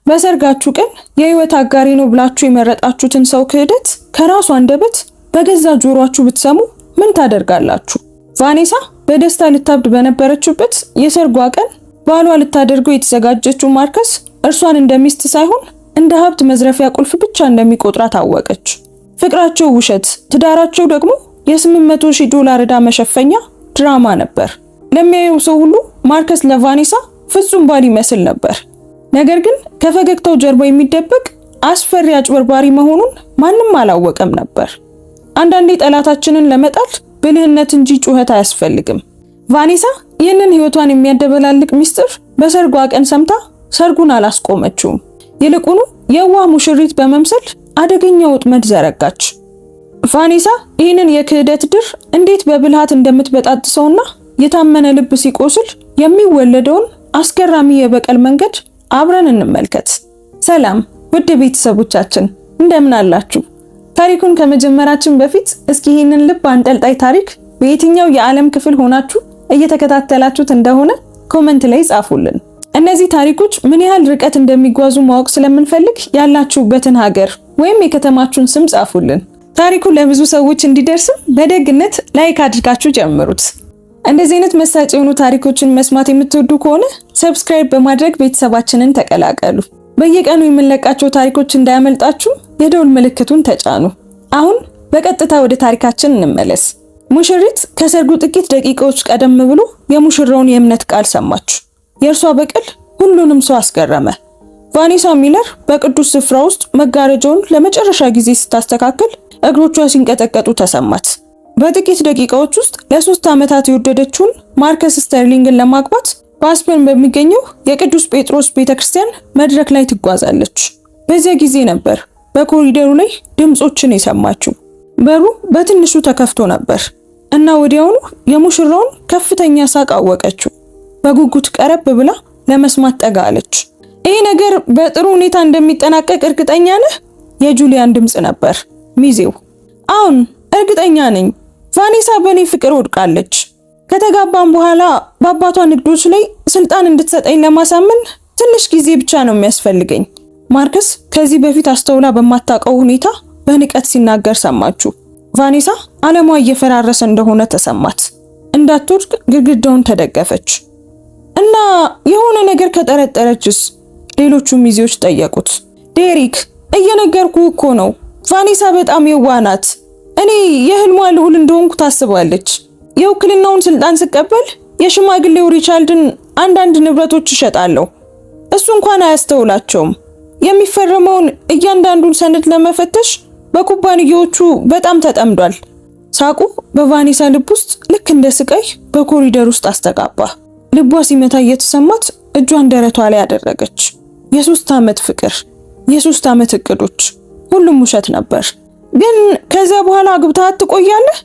በሰርጋችሁ ቀን የህይወት አጋሪ ነው ብላችሁ የመረጣችሁትን ሰው ክህደት ከራሱ አንደበት በገዛ ጆሮአችሁ ብትሰሙ ምን ታደርጋላችሁ? ቫኔሳ በደስታ ልታብድ በነበረችበት የሰርጓ ቀን ባሏ ልታደርገው የተዘጋጀችው ማርከስ እርሷን እንደሚስት ሳይሆን እንደ ሀብት መዝረፊያ ቁልፍ ብቻ እንደሚቆጥራት አወቀች። ፍቅራቸው ውሸት፣ ትዳራቸው ደግሞ $800,000 ዕዳ መሸፈኛ ድራማ ነበር። ለሚያየው ሰው ሁሉ ማርከስ ለቫኔሳ ፍጹም ባል ይመስል ነበር። ነገር ግን ከፈገግታው ጀርባ የሚደበቅ አስፈሪ አጭበርባሪ መሆኑን ማንም አላወቀም ነበር። አንዳንዴ ጠላታችንን ለመጣል ብልህነት እንጂ ጩኸት አያስፈልግም። ቫኔሳ ይህንን ህይወቷን የሚያደበላልቅ ሚስጥር በሰርጓ ቀን ሰምታ ሰርጉን አላስቆመችውም። ይልቁኑ የዋህ ሙሽሪት በመምሰል አደገኛ ወጥመድ ዘረጋች። ቫኔሳ ይህንን የክህደት ድር እንዴት በብልሃት እንደምትበጣጥሰውና የታመነ ልብ ሲቆስል የሚወለደውን አስገራሚ የበቀል መንገድ አብረን እንመልከት። ሰላም ውድ ቤተሰቦቻችን እንደምን አላችሁ? ታሪኩን ከመጀመራችን በፊት እስኪ ይህንን ልብ አንጠልጣይ ታሪክ በየትኛው የዓለም ክፍል ሆናችሁ እየተከታተላችሁት እንደሆነ ኮሜንት ላይ ጻፉልን። እነዚህ ታሪኮች ምን ያህል ርቀት እንደሚጓዙ ማወቅ ስለምንፈልግ ያላችሁበትን ሀገር ወይም የከተማችሁን ስም ጻፉልን። ታሪኩ ለብዙ ሰዎች እንዲደርስም በደግነት ላይክ አድርጋችሁ ጀምሩት። እንደዚህ አይነት መሳጭ የሆኑ ታሪኮችን መስማት የምትወዱ ከሆነ ሰብስክራይብ በማድረግ ቤተሰባችንን ተቀላቀሉ። በየቀኑ የምንለቃቸው ታሪኮች እንዳያመልጣችሁ የደውል ምልክቱን ተጫኑ። አሁን በቀጥታ ወደ ታሪካችን እንመለስ። ሙሽሪት ከሰርጉ ጥቂት ደቂቃዎች ቀደም ብሎ የሙሽራውን የእምነት ቃል ሰማች። የእርሷ በቀል ሁሉንም ሰው አስገረመ። ቫኔሳ ሚለር በቅዱስ ስፍራ ውስጥ መጋረጃውን ለመጨረሻ ጊዜ ስታስተካክል እግሮቿ ሲንቀጠቀጡ ተሰማት። በጥቂት ደቂቃዎች ውስጥ ለ3 ዓመታት የወደደችውን ማርከስ ስተርሊንግን ለማግባት በአስፐን በሚገኘው የቅዱስ ጴጥሮስ ቤተክርስቲያን መድረክ ላይ ትጓዛለች። በዚያ ጊዜ ነበር በኮሪደሩ ላይ ድምጾችን የሰማችው። በሩ በትንሹ ተከፍቶ ነበር እና ወዲያውኑ የሙሽራውን ከፍተኛ ሳቅ አወቀችው። በጉጉት ቀረብ ብላ ለመስማት ጠጋ አለች። ይሄ ነገር በጥሩ ሁኔታ እንደሚጠናቀቅ እርግጠኛ ነህ? የጁሊያን ድምጽ ነበር። ሚዜው አሁን እርግጠኛ ነኝ። ቫኔሳ በኔ ፍቅር ወድቃለች። ከተጋባን በኋላ በአባቷ ንግዶች ላይ ስልጣን እንድትሰጠኝ ለማሳመን ትንሽ ጊዜ ብቻ ነው የሚያስፈልገኝ። ማርከስ ከዚህ በፊት አስተውላ በማታውቀው ሁኔታ በንቀት ሲናገር ሰማችሁ። ቫኔሳ ዓለሟ እየፈራረሰ እንደሆነ ተሰማት። እንዳትወድቅ ግድግዳውን ተደገፈች። እና የሆነ ነገር ከጠረጠረችስ? ሌሎቹ ሚዜዎች ጠየቁት። ዴሪክ እየነገርኩ እኮ ነው። ቫኔሳ በጣም የዋህ ናት። እኔ የህልሟ ልዑል እንደሆንኩ ታስባለች። የውክልናውን ስልጣን ስቀበል የሽማግሌው ሪቻርድን አንዳንድ ንብረቶች እሸጣለሁ። እሱ እንኳን አያስተውላቸውም። የሚፈረመውን እያንዳንዱን ሰነድ ለመፈተሽ በኩባንያዎቹ በጣም ተጠምዷል። ሳቁ በቫኔሳ ልብ ውስጥ ልክ እንደ ስቃይ በኮሪደር ውስጥ አስተጋባ። ልቧ ሲመታ እየተሰማት እጇን ደረቷ ላይ አደረገች። የ3 ዓመት ፍቅር፣ የ3 ዓመት እቅዶች፣ ሁሉም ውሸት ነበር። ግን ከዛ በኋላ አግብተሃት ትቆያለህ?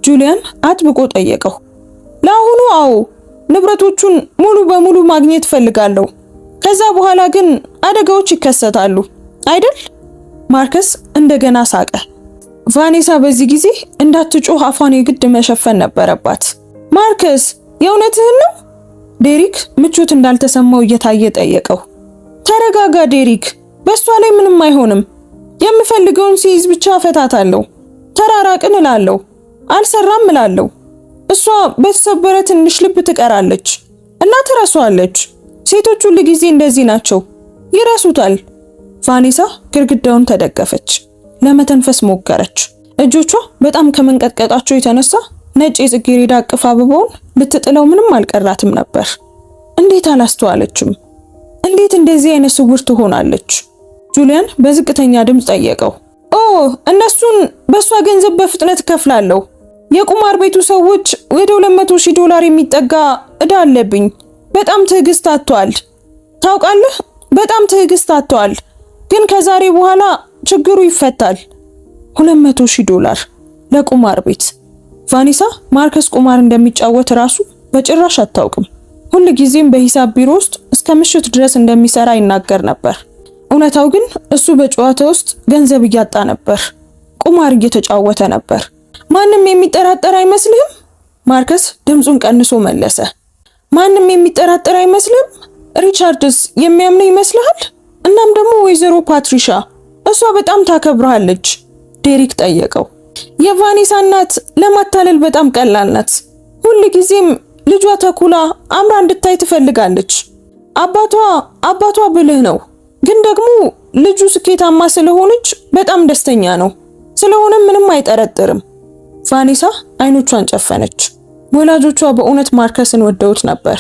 ጁሊያን አጥብቆ ጠየቀው። ለአሁኑ አዎ፣ ንብረቶቹን ሙሉ በሙሉ ማግኘት ፈልጋለሁ። ከዛ በኋላ ግን አደጋዎች ይከሰታሉ አይደል? ማርከስ እንደገና ሳቀ። ቫኔሳ በዚህ ጊዜ እንዳትጮህ አፏን የግድ መሸፈን ነበረባት። ማርከስ የእውነትህን ነው? ዴሪክ ምቾት እንዳልተሰማው እየታየ ጠየቀው። ተረጋጋ ዴሪክ፣ በሷ ላይ ምንም አይሆንም። የምፈልገውን ሲይዝ ብቻ ፈታታለሁ። ተራራቅን እላለሁ፣ አልሰራም እላለሁ። እሷ በተሰበረ ትንሽ ልብ ትቀራለች እና ትረሷለች። ሴቶች ሁሉ ጊዜ እንደዚህ ናቸው፣ ይረሱታል። ቫኔሳ ግድግዳውን ተደገፈች። ለመተንፈስ ሞከረች። እጆቿ በጣም ከመንቀጥቀጣቸው የተነሳ ነጭ የጽጌረዳ አቅፍ አበባውን ልትጥለው ምንም አልቀራትም ነበር። እንዴት አላስተዋለችም? እንዴት እንደዚህ አይነት ስውር ትሆናለች? ጁሊያን በዝቅተኛ ድምፅ ጠየቀው። ኦ እነሱን በሷ ገንዘብ በፍጥነት ከፍላለሁ። የቁማር ቤቱ ሰዎች ወደ $200,000 የሚጠጋ ዕዳ አለብኝ። በጣም ትዕግስት አጥተዋል። ታውቃለህ፣ በጣም ትዕግስት አጥተዋል። ግን ከዛሬ በኋላ ችግሩ ይፈታል። $200,000 ለቁማር ቤት። ቫኔሳ ማርከስ ቁማር እንደሚጫወት ራሱ በጭራሽ አታውቅም። ሁሉ ጊዜም በሂሳብ ቢሮ ውስጥ እስከ ምሽት ድረስ እንደሚሰራ ይናገር ነበር። እውነታው ግን እሱ በጨዋታ ውስጥ ገንዘብ እያጣ ነበር። ቁማር እየተጫወተ ነበር። ማንም የሚጠራጠር አይመስልህም? ማርከስ ድምጹን ቀንሶ መለሰ። ማንም የሚጠራጠር አይመስልህም? ሪቻርድስ የሚያምን ይመስልሃል? እናም ወይዘሮ ፓትሪሻ? እሷ በጣም ታከብራለች። ዴሪክ ጠየቀው። የቫኔሳ እናት ለማታለል በጣም ቀላል ናት። ሁልጊዜም ልጇ ተኩላ አምራ እንድታይ ትፈልጋለች። አባቷ ብልህ ነው፣ ግን ደግሞ ልጁ ስኬታማ ስለሆነች በጣም ደስተኛ ነው። ስለሆነ ምንም አይጠረጥርም። ቫኔሳ አይኖቿን ጨፈነች። ወላጆቿ በእውነት ማርከስን ወደውት ነበር።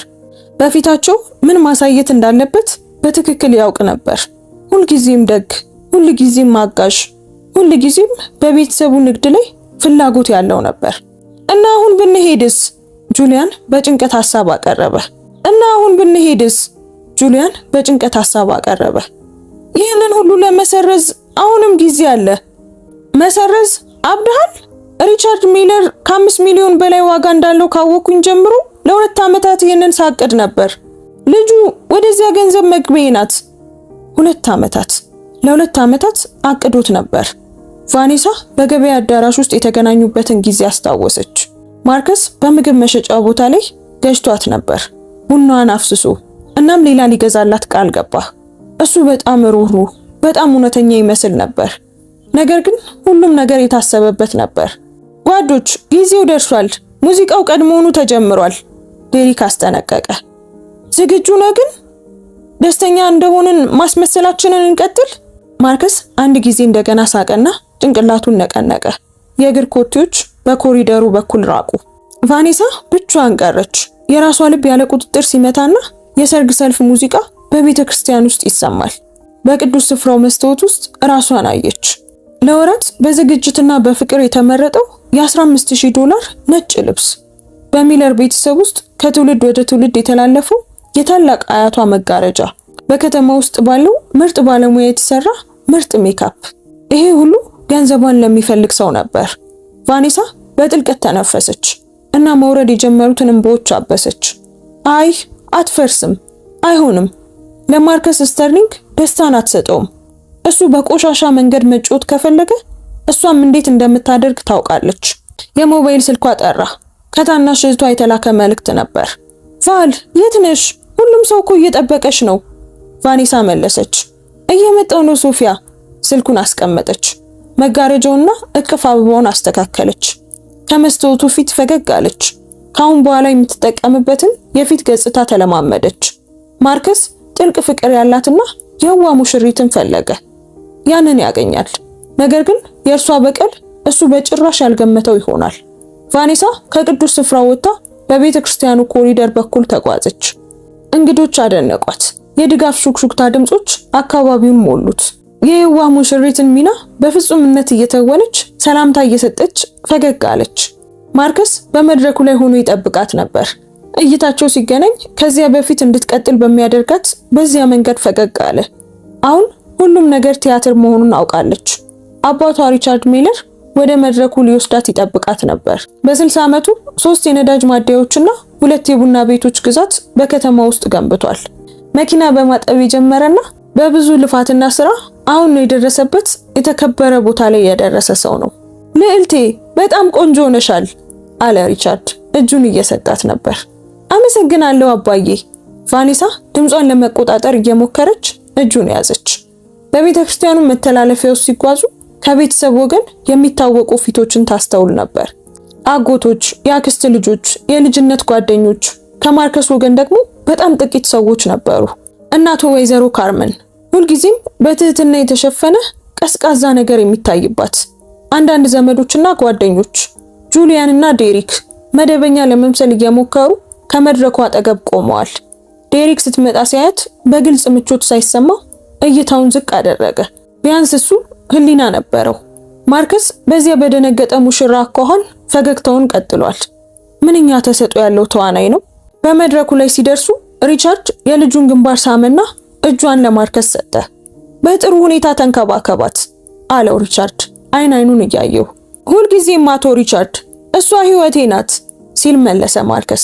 በፊታቸው ምን ማሳየት እንዳለበት በትክክል ያውቅ ነበር። ሁልጊዜም ደግ፣ ሁልጊዜም አጋዥ፣ ሁልጊዜም በቤተሰቡ ንግድ ላይ ፍላጎት ያለው ነበር። እና አሁን ብንሄድስ? ጁሊያን በጭንቀት ሐሳብ አቀረበ። ይህንን ሁሉ ለመሰረዝ አሁንም ጊዜ አለ። መሰረዝ? አብደሃል? ሪቻርድ ሚለር ከ5 ሚሊዮን በላይ ዋጋ እንዳለው ካወኩኝ ጀምሮ ለ2 ዓመታት ይህንን ሳቅድ ነበር። ልጁ ወደዚያ ገንዘብ መግቢያ ናት። 2 ዓመታት። ለ2 ዓመታት አቅዶት ነበር። ቫኔሳ በገበያ አዳራሽ ውስጥ የተገናኙበትን ጊዜ አስታወሰች። ማርከስ በምግብ መሸጫ ቦታ ላይ ገጭቷት ነበር፣ ቡናዋን አፍስሶ። እናም ሌላ ሊገዛላት ቃል ገባ። እሱ በጣም ሩህሩህ፣ በጣም እውነተኛ ይመስል ነበር። ነገር ግን ሁሉም ነገር የታሰበበት ነበር። ጓዶች፣ ጊዜው ደርሷል። ሙዚቃው ቀድሞውኑ ተጀምሯል። ዴሪክ አስጠነቀቀ። ዝግጁ ነህ? ግን ደስተኛ እንደሆንን ማስመሰላችንን እንቀጥል። ማርከስ አንድ ጊዜ እንደገና ሳቀና ጭንቅላቱን ነቀነቀ። የእግር ኮቴዎች በኮሪደሩ በኩል ራቁ። ቫኔሳ ብቻዋን ቀረች። የራሷ ልብ ያለ ቁጥጥር ሲመታና የሰርግ ሰልፍ ሙዚቃ በቤተ ክርስቲያን ውስጥ ይሰማል። በቅዱስ ስፍራው መስታወት ውስጥ ራሷን አየች። ለወራት በዝግጅትና በፍቅር የተመረጠው የ$15,000 ነጭ ልብስ፣ በሚለር ቤተሰብ ውስጥ ከትውልድ ወደ ትውልድ የተላለፈው የታላቅ አያቷ መጋረጃ፣ በከተማ ውስጥ ባለው ምርጥ ባለሙያ የተሰራ ምርጥ ሜካፕ። ይሄ ሁሉ ገንዘቧን ለሚፈልግ ሰው ነበር። ቫኔሳ በጥልቀት ተነፈሰች እና መውረድ የጀመሩትን እንባዎች አበሰች። አይ አትፈርስም፣ አይሆንም። ለማርከስ ስተርሊንግ ደስታን አትሰጠውም። እሱ በቆሻሻ መንገድ መጫወት ከፈለገ እሷም እንዴት እንደምታደርግ ታውቃለች። የሞባይል ስልኳ ጠራ። ከታናሽ እህቷ የተላከ መልእክት ነበር። ቫል የት ነሽ? ሁሉም ሰው እኮ እየጠበቀሽ ነው። ቫኔሳ መለሰች። እየመጣው ነው ሶፊያ። ስልኩን አስቀመጠች። መጋረጃውና እቅፍ አበባውን አስተካከለች። ከመስታወቱ ፊት ፈገግ አለች። ካሁን በኋላ የምትጠቀምበትን የፊት ገጽታ ተለማመደች። ማርከስ ጥልቅ ፍቅር ያላትና የዋ ሙሽሪትን ፈለገ። ያንን ያገኛል። ነገር ግን የእርሷ በቀል እሱ በጭራሽ ያልገመተው ይሆናል። ቫኔሳ ከቅዱስ ስፍራ ወጥታ በቤተ ክርስቲያኑ ኮሪደር በኩል ተጓዘች። እንግዶች አደነቋት። የድጋፍ ሹክሹክታ ድምጾች አካባቢውን ሞሉት። የየዋ ሙሽሪትን ሚና በፍጹምነት እየተወነች ሰላምታ እየሰጠች ፈገግ አለች። ማርከስ በመድረኩ ላይ ሆኖ ይጠብቃት ነበር። እይታቸው ሲገናኝ ከዚያ በፊት እንድትቀጥል በሚያደርጋት በዚያ መንገድ ፈገግ አለ። አሁን ሁሉም ነገር ቲያትር መሆኑን አውቃለች። አባቷ ሪቻርድ ሚለር ወደ መድረኩ ሊወስዳት ይጠብቃት ነበር። በ60 ዓመቱ 3 የነዳጅ ማደያዎችና 2 የቡና ቤቶች ግዛት በከተማ ውስጥ ገንብቷል። መኪና በማጠብ የጀመረና በብዙ ልፋትና ስራ አሁን ነው የደረሰበት የተከበረ ቦታ ላይ የደረሰ ሰው ነው። ልዕልቴ በጣም ቆንጆ ሆነሻል አለ ሪቻርድ እጁን እየሰጣት ነበር። አመሰግናለሁ አባዬ። ቫኔሳ ድምጿን ለመቆጣጠር እየሞከረች እጁን ያዘች። በቤተ ክርስቲያኑ መተላለፊያው ሲጓዙ ከቤተሰብ ወገን የሚታወቁ ፊቶችን ታስተውል ነበር። አጎቶች፣ የአክስት ልጆች፣ የልጅነት ጓደኞች። ከማርከስ ወገን ደግሞ በጣም ጥቂት ሰዎች ነበሩ። እናቱ ወይዘሮ ካርመን ሁልጊዜም በትህትና የተሸፈነ ቀዝቃዛ ነገር የሚታይባት። አንዳንድ ዘመዶችና ጓደኞች ጁሊያንና ዴሪክ መደበኛ ለመምሰል እየሞከሩ ከመድረኩ አጠገብ ቆመዋል። ዴሪክ ስትመጣ ሲያያት በግልጽ ምቾት ሳይሰማው እይታውን ዝቅ አደረገ። ቢያንስ እሱ ህሊና ነበረው። ማርከስ በዚያ በደነገጠ ሙሽራ አኳኋን ፈገግታውን ቀጥሏል። ምንኛ ተሰጥኦ ያለው ተዋናይ ነው። በመድረኩ ላይ ሲደርሱ ሪቻርድ የልጁን ግንባር ሳመና እጇን ለማርከስ ሰጠ። በጥሩ ሁኔታ ተንከባከባት አለው ሪቻርድ አይን አይኑን እያየው። ሁልጊዜም አቶ ሪቻርድ እሷ ህይወቴ ናት ሲል መለሰ ማርከስ።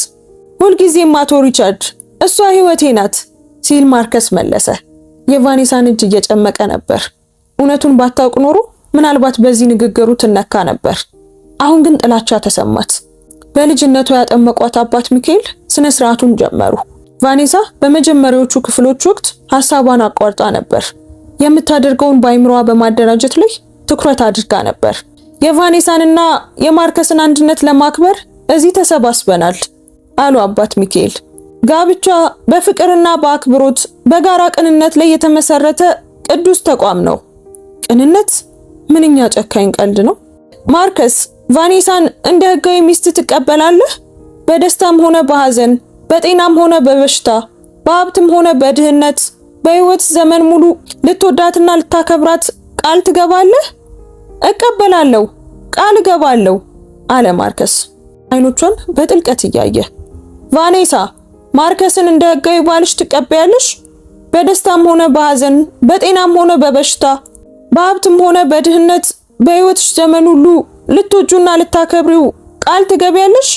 ሁልጊዜም አቶ ሪቻርድ እሷ ህይወቴ ናት ሲል ማርከስ መለሰ። የቫኔሳን እጅ እየጨመቀ ነበር። እውነቱን ባታውቅ ኖሮ ምናልባት በዚህ ንግግሩ ትነካ ነበር። አሁን ግን ጥላቻ ተሰማት። በልጅነቷ ያጠመቋት አባት ሚካኤል ስነ ስርዓቱን ጀመሩ። ቫኔሳ በመጀመሪያዎቹ ክፍሎች ወቅት ሐሳቧን አቋርጣ ነበር። የምታደርገውን በአይምሮዋ በማደራጀት ላይ ትኩረት አድርጋ ነበር። የቫኔሳንና የማርከስን አንድነት ለማክበር እዚህ ተሰባስበናል አሉ አባት ሚካኤል። ጋብቻ በፍቅርና በአክብሮት በጋራ ቅንነት ላይ የተመሰረተ ቅዱስ ተቋም ነው። ቅንነት ምንኛ ጨካኝ ቀልድ ነው። ማርከስ ቫኔሳን እንደ ህጋዊ ሚስት ትቀበላለህ? በደስታም ሆነ በሐዘን፣ በጤናም ሆነ በበሽታ፣ በሀብትም ሆነ በድህነት በህይወት ዘመን ሙሉ ልትወዳትና ልታከብራት ቃል ትገባለህ? እቀበላለሁ፣ ቃል እገባለሁ አለ ማርከስ አይኖቿን በጥልቀት እያየ። ቫኔሳ ማርከስን እንደ ህጋዊ ባልሽ ትቀበያለሽ? በደስታም ሆነ በሐዘን፣ በጤናም ሆነ በበሽታ፣ በሀብትም ሆነ በድህነት በህይወትሽ ዘመን ሁሉ ልትወጁና ልታከብሪው ቃል ትገቢያለሽ?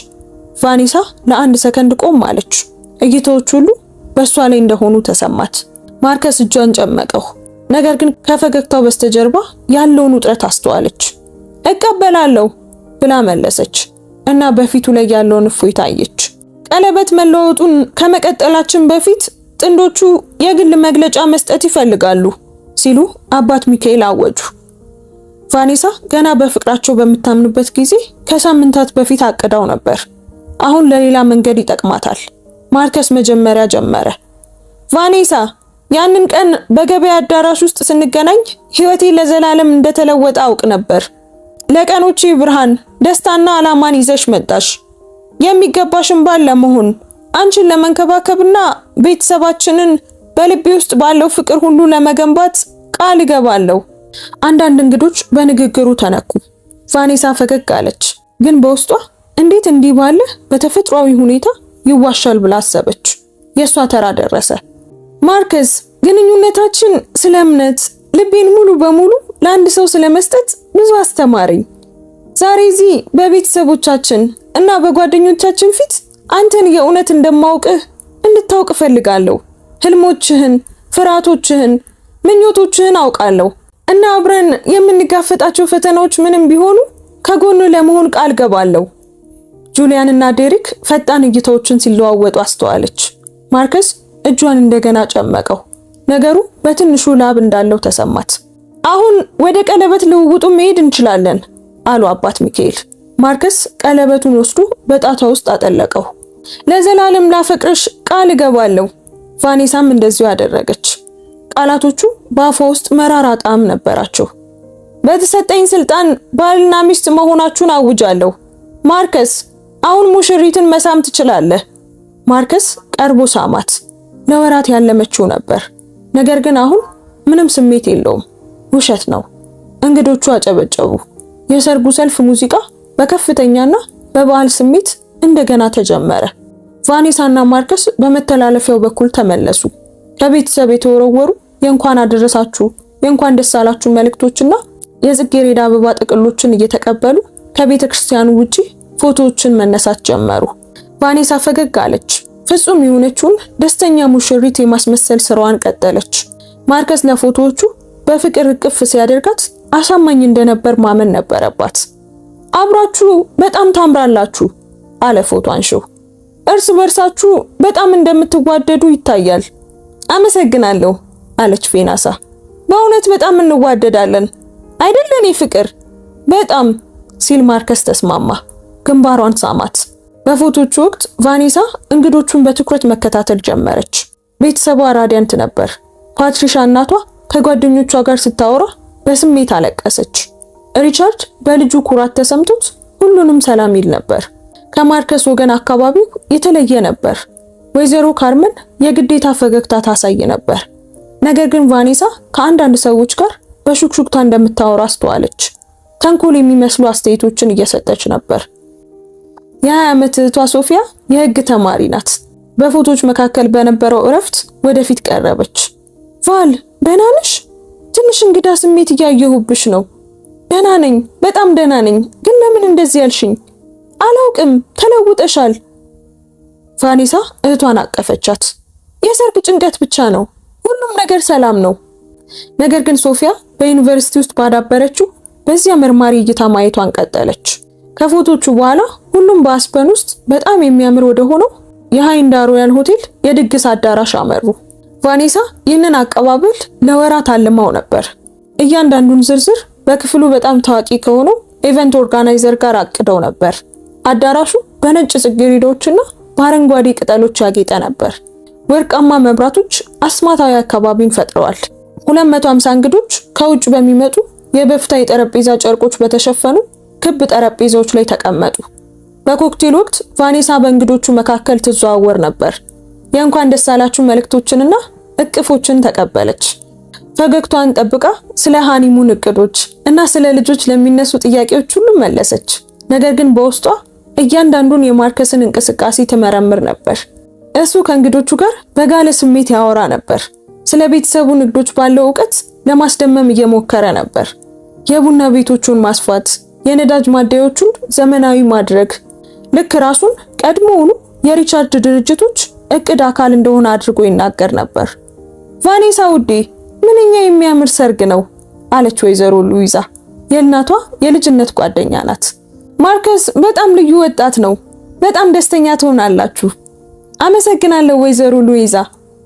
ቫኔሳ ለአንድ ሰከንድ ቆም አለች። እይታዎች ሁሉ በእሷ ላይ እንደሆኑ ተሰማት። ማርከስ እጇን ጨመቀው። ነገር ግን ከፈገግታው በስተጀርባ ያለውን ውጥረት አስተዋለች። እቀበላለሁ ብላ መለሰች እና በፊቱ ላይ ያለውን እፎይታ አየች። ቀለበት መለወጡን ከመቀጠላችን በፊት ጥንዶቹ የግል መግለጫ መስጠት ይፈልጋሉ ሲሉ አባት ሚካኤል አወጁ። ቫኔሳ ገና በፍቅራቸው በምታምኑበት ጊዜ ከሳምንታት በፊት አቅዳው ነበር። አሁን ለሌላ መንገድ ይጠቅማታል። ማርከስ መጀመሪያ ጀመረ። ቫኔሳ ያንን ቀን በገበያ አዳራሽ ውስጥ ስንገናኝ ህይወቴ ለዘላለም እንደተለወጠ አውቅ ነበር። ለቀኖቼ ብርሃን፣ ደስታና አላማን ይዘሽ መጣሽ። የሚገባሽን ባል ለመሆን አንቺን ለመንከባከብና ቤተሰባችንን በልቤ ውስጥ ባለው ፍቅር ሁሉ ለመገንባት ቃል እገባለሁ። አንዳንድ እንግዶች በንግግሩ ተነኩ። ቫኔሳ ፈገግ አለች፣ ግን በውስጧ እንዴት እንዲህ ባለ በተፈጥሯዊ ሁኔታ ይዋሻል ብላ አሰበች። የሷ ተራ ደረሰ። ማርከስ ግንኙነታችን ስለ እምነት፣ ልቤን ሙሉ በሙሉ ለአንድ ሰው ስለመስጠት ብዙ አስተማረኝ። ዛሬ እዚህ በቤተሰቦቻችን እና በጓደኞቻችን ፊት አንተን የእውነት እንደማውቅህ እንድታውቅ እፈልጋለሁ። ህልሞችህን፣ ፍርሃቶችህን፣ ምኞቶችህን አውቃለሁ እና አብረን የምንጋፈጣቸው ፈተናዎች ምንም ቢሆኑ ከጎኑ ለመሆን ቃል ገባለሁ። ጁሊያን እና ዴሪክ ፈጣን እይታዎችን ሲለዋወጡ አስተዋለች። ማርከስ እጇን እንደገና ጨመቀው። ነገሩ በትንሹ ላብ እንዳለው ተሰማት። አሁን ወደ ቀለበት ልውውጡ መሄድ እንችላለን አሉ አባት ሚካኤል። ማርከስ ቀለበቱን ወስዶ በጣቷ ውስጥ አጠለቀው። ለዘላለም ላፈቅርሽ ቃል እገባለሁ። ቫኔሳም እንደዚሁ አደረገች። ቃላቶቹ በአፏ ውስጥ መራራ ጣዕም ነበራቸው። በተሰጠኝ ስልጣን ባልና ሚስት መሆናችሁን አውጃለሁ። ማርከስ አሁን ሙሽሪትን መሳም ትችላለህ። ማርከስ ቀርቦ ሳማት። ለወራት ያለመችው ነበር። ነገር ግን አሁን ምንም ስሜት የለውም። ውሸት ነው። እንግዶቹ አጨበጨቡ። የሰርጉ ሰልፍ ሙዚቃ በከፍተኛና በባህል ስሜት እንደገና ተጀመረ። ቫኔሳና ማርከስ በመተላለፊያው በኩል ተመለሱ። ከቤተሰብ የተወረወሩ የእንኳን አደረሳችሁ፣ የእንኳን ደስ አላችሁ መልእክቶችና የጽጌረዳ አበባ ጥቅሎችን እየተቀበሉ ከቤተ ክርስቲያኑ ውጪ ፎቶዎችን መነሳት ጀመሩ። ቫኔሳ ፈገግ አለች። ፍጹም የሆነችውን ደስተኛ ሙሽሪት የማስመሰል ስራዋን ቀጠለች። ማርከስ ለፎቶዎቹ በፍቅር እቅፍ ሲያደርጋት አሳማኝ እንደነበር ማመን ነበረባት። አብራችሁ በጣም ታምራላችሁ አለ ፎቶ አንሺው። እርስ በርሳችሁ በጣም እንደምትዋደዱ ይታያል። አመሰግናለሁ አለች ቬናሳ። በእውነት በጣም እንዋደዳለን አይደለን ፍቅር? በጣም ሲል ማርከስ ተስማማ። ግንባሯን ሳማት። በፎቶቹ ወቅት ቫኔሳ እንግዶቹን በትኩረት መከታተል ጀመረች። ቤተሰቧ ራዲያንት ነበር። ፓትሪሻ እናቷ ከጓደኞቿ ጋር ስታወራ በስሜት አለቀሰች። ሪቻርድ በልጁ ኩራት ተሰምቶት ሁሉንም ሰላም ይል ነበር። ከማርከስ ወገን አካባቢው የተለየ ነበር። ወይዘሮ ካርመን የግዴታ ፈገግታ ታሳይ ነበር። ነገር ግን ቫኔሳ ከአንዳንድ ሰዎች ጋር በሹክሹክታ እንደምታወራ አስተዋለች። ተንኮል የሚመስሉ አስተያየቶችን እየሰጠች ነበር። የ20 ዓመት እህቷ ሶፊያ የህግ ተማሪ ናት። በፎቶዎች መካከል በነበረው እረፍት ወደፊት ቀረበች። ቫል ደህና ነሽ? ትንሽ እንግዳ ስሜት እያየሁብሽ ነው። ደህና ነኝ፣ በጣም ደህና ነኝ። ግን ለምን እንደዚህ ያልሽኝ? አላውቅም፣ ተለውጠሻል። ቫኔሳ እህቷን አቀፈቻት። የሰርግ ጭንቀት ብቻ ነው፣ ሁሉም ነገር ሰላም ነው። ነገር ግን ሶፊያ በዩኒቨርሲቲ ውስጥ ባዳበረችው በዚያ መርማሪ እይታ ማየቷን ቀጠለች። ከፎቶቹ በኋላ ሁሉም በአስፐን ውስጥ በጣም የሚያምር ወደ ሆነው የሃይንዳ ሮያል ሆቴል የድግስ አዳራሽ አመሩ። ቫኔሳ ይህንን አቀባበል ለወራት አልማው ነበር። እያንዳንዱን ዝርዝር በክፍሉ በጣም ታዋቂ ከሆነው ኢቨንት ኦርጋናይዘር ጋር አቅደው ነበር። አዳራሹ በነጭ ጽጌረዳዎችና በአረንጓዴ ቅጠሎች ያጌጠ ነበር። ወርቃማ መብራቶች አስማታዊ አካባቢን ፈጥረዋል። 250 እንግዶች ከውጭ በሚመጡ የበፍታ የጠረጴዛ ጨርቆች በተሸፈኑ ክብ ጠረጴዛዎች ላይ ተቀመጡ። በኮክቴል ወቅት ቫኔሳ በእንግዶቹ መካከል ትዘዋወር ነበር። የእንኳን ደስ አላችሁ መልእክቶችንና እቅፎችን ተቀበለች። ፈገግታዋን ጠብቃ ስለ ሃኒሙን እቅዶች እና ስለ ልጆች ለሚነሱ ጥያቄዎች ሁሉ መለሰች። ነገር ግን በውስጧ እያንዳንዱን የማርከስን እንቅስቃሴ ትመረምር ነበር። እሱ ከእንግዶቹ ጋር በጋለ ስሜት ያወራ ነበር። ስለ ቤተሰቡ ንግዶች ባለው ዕውቀት ለማስደመም እየሞከረ ነበር። የቡና ቤቶቹን ማስፋት፣ የነዳጅ ማደያዎቹን ዘመናዊ ማድረግ፣ ልክ ራሱን ቀድሞውኑ የሪቻርድ ድርጅቶች እቅድ አካል እንደሆነ አድርጎ ይናገር ነበር። ቫኔሳ ውዴ፣ ምንኛ የሚያምር ሰርግ ነው አለች ወይዘሮ ሉዊዛ። የእናቷ የልጅነት ጓደኛ ናት። ማርከስ በጣም ልዩ ወጣት ነው። በጣም ደስተኛ ትሆናላችሁ። አመሰግናለሁ ወይዘሮ ሉዊዛ።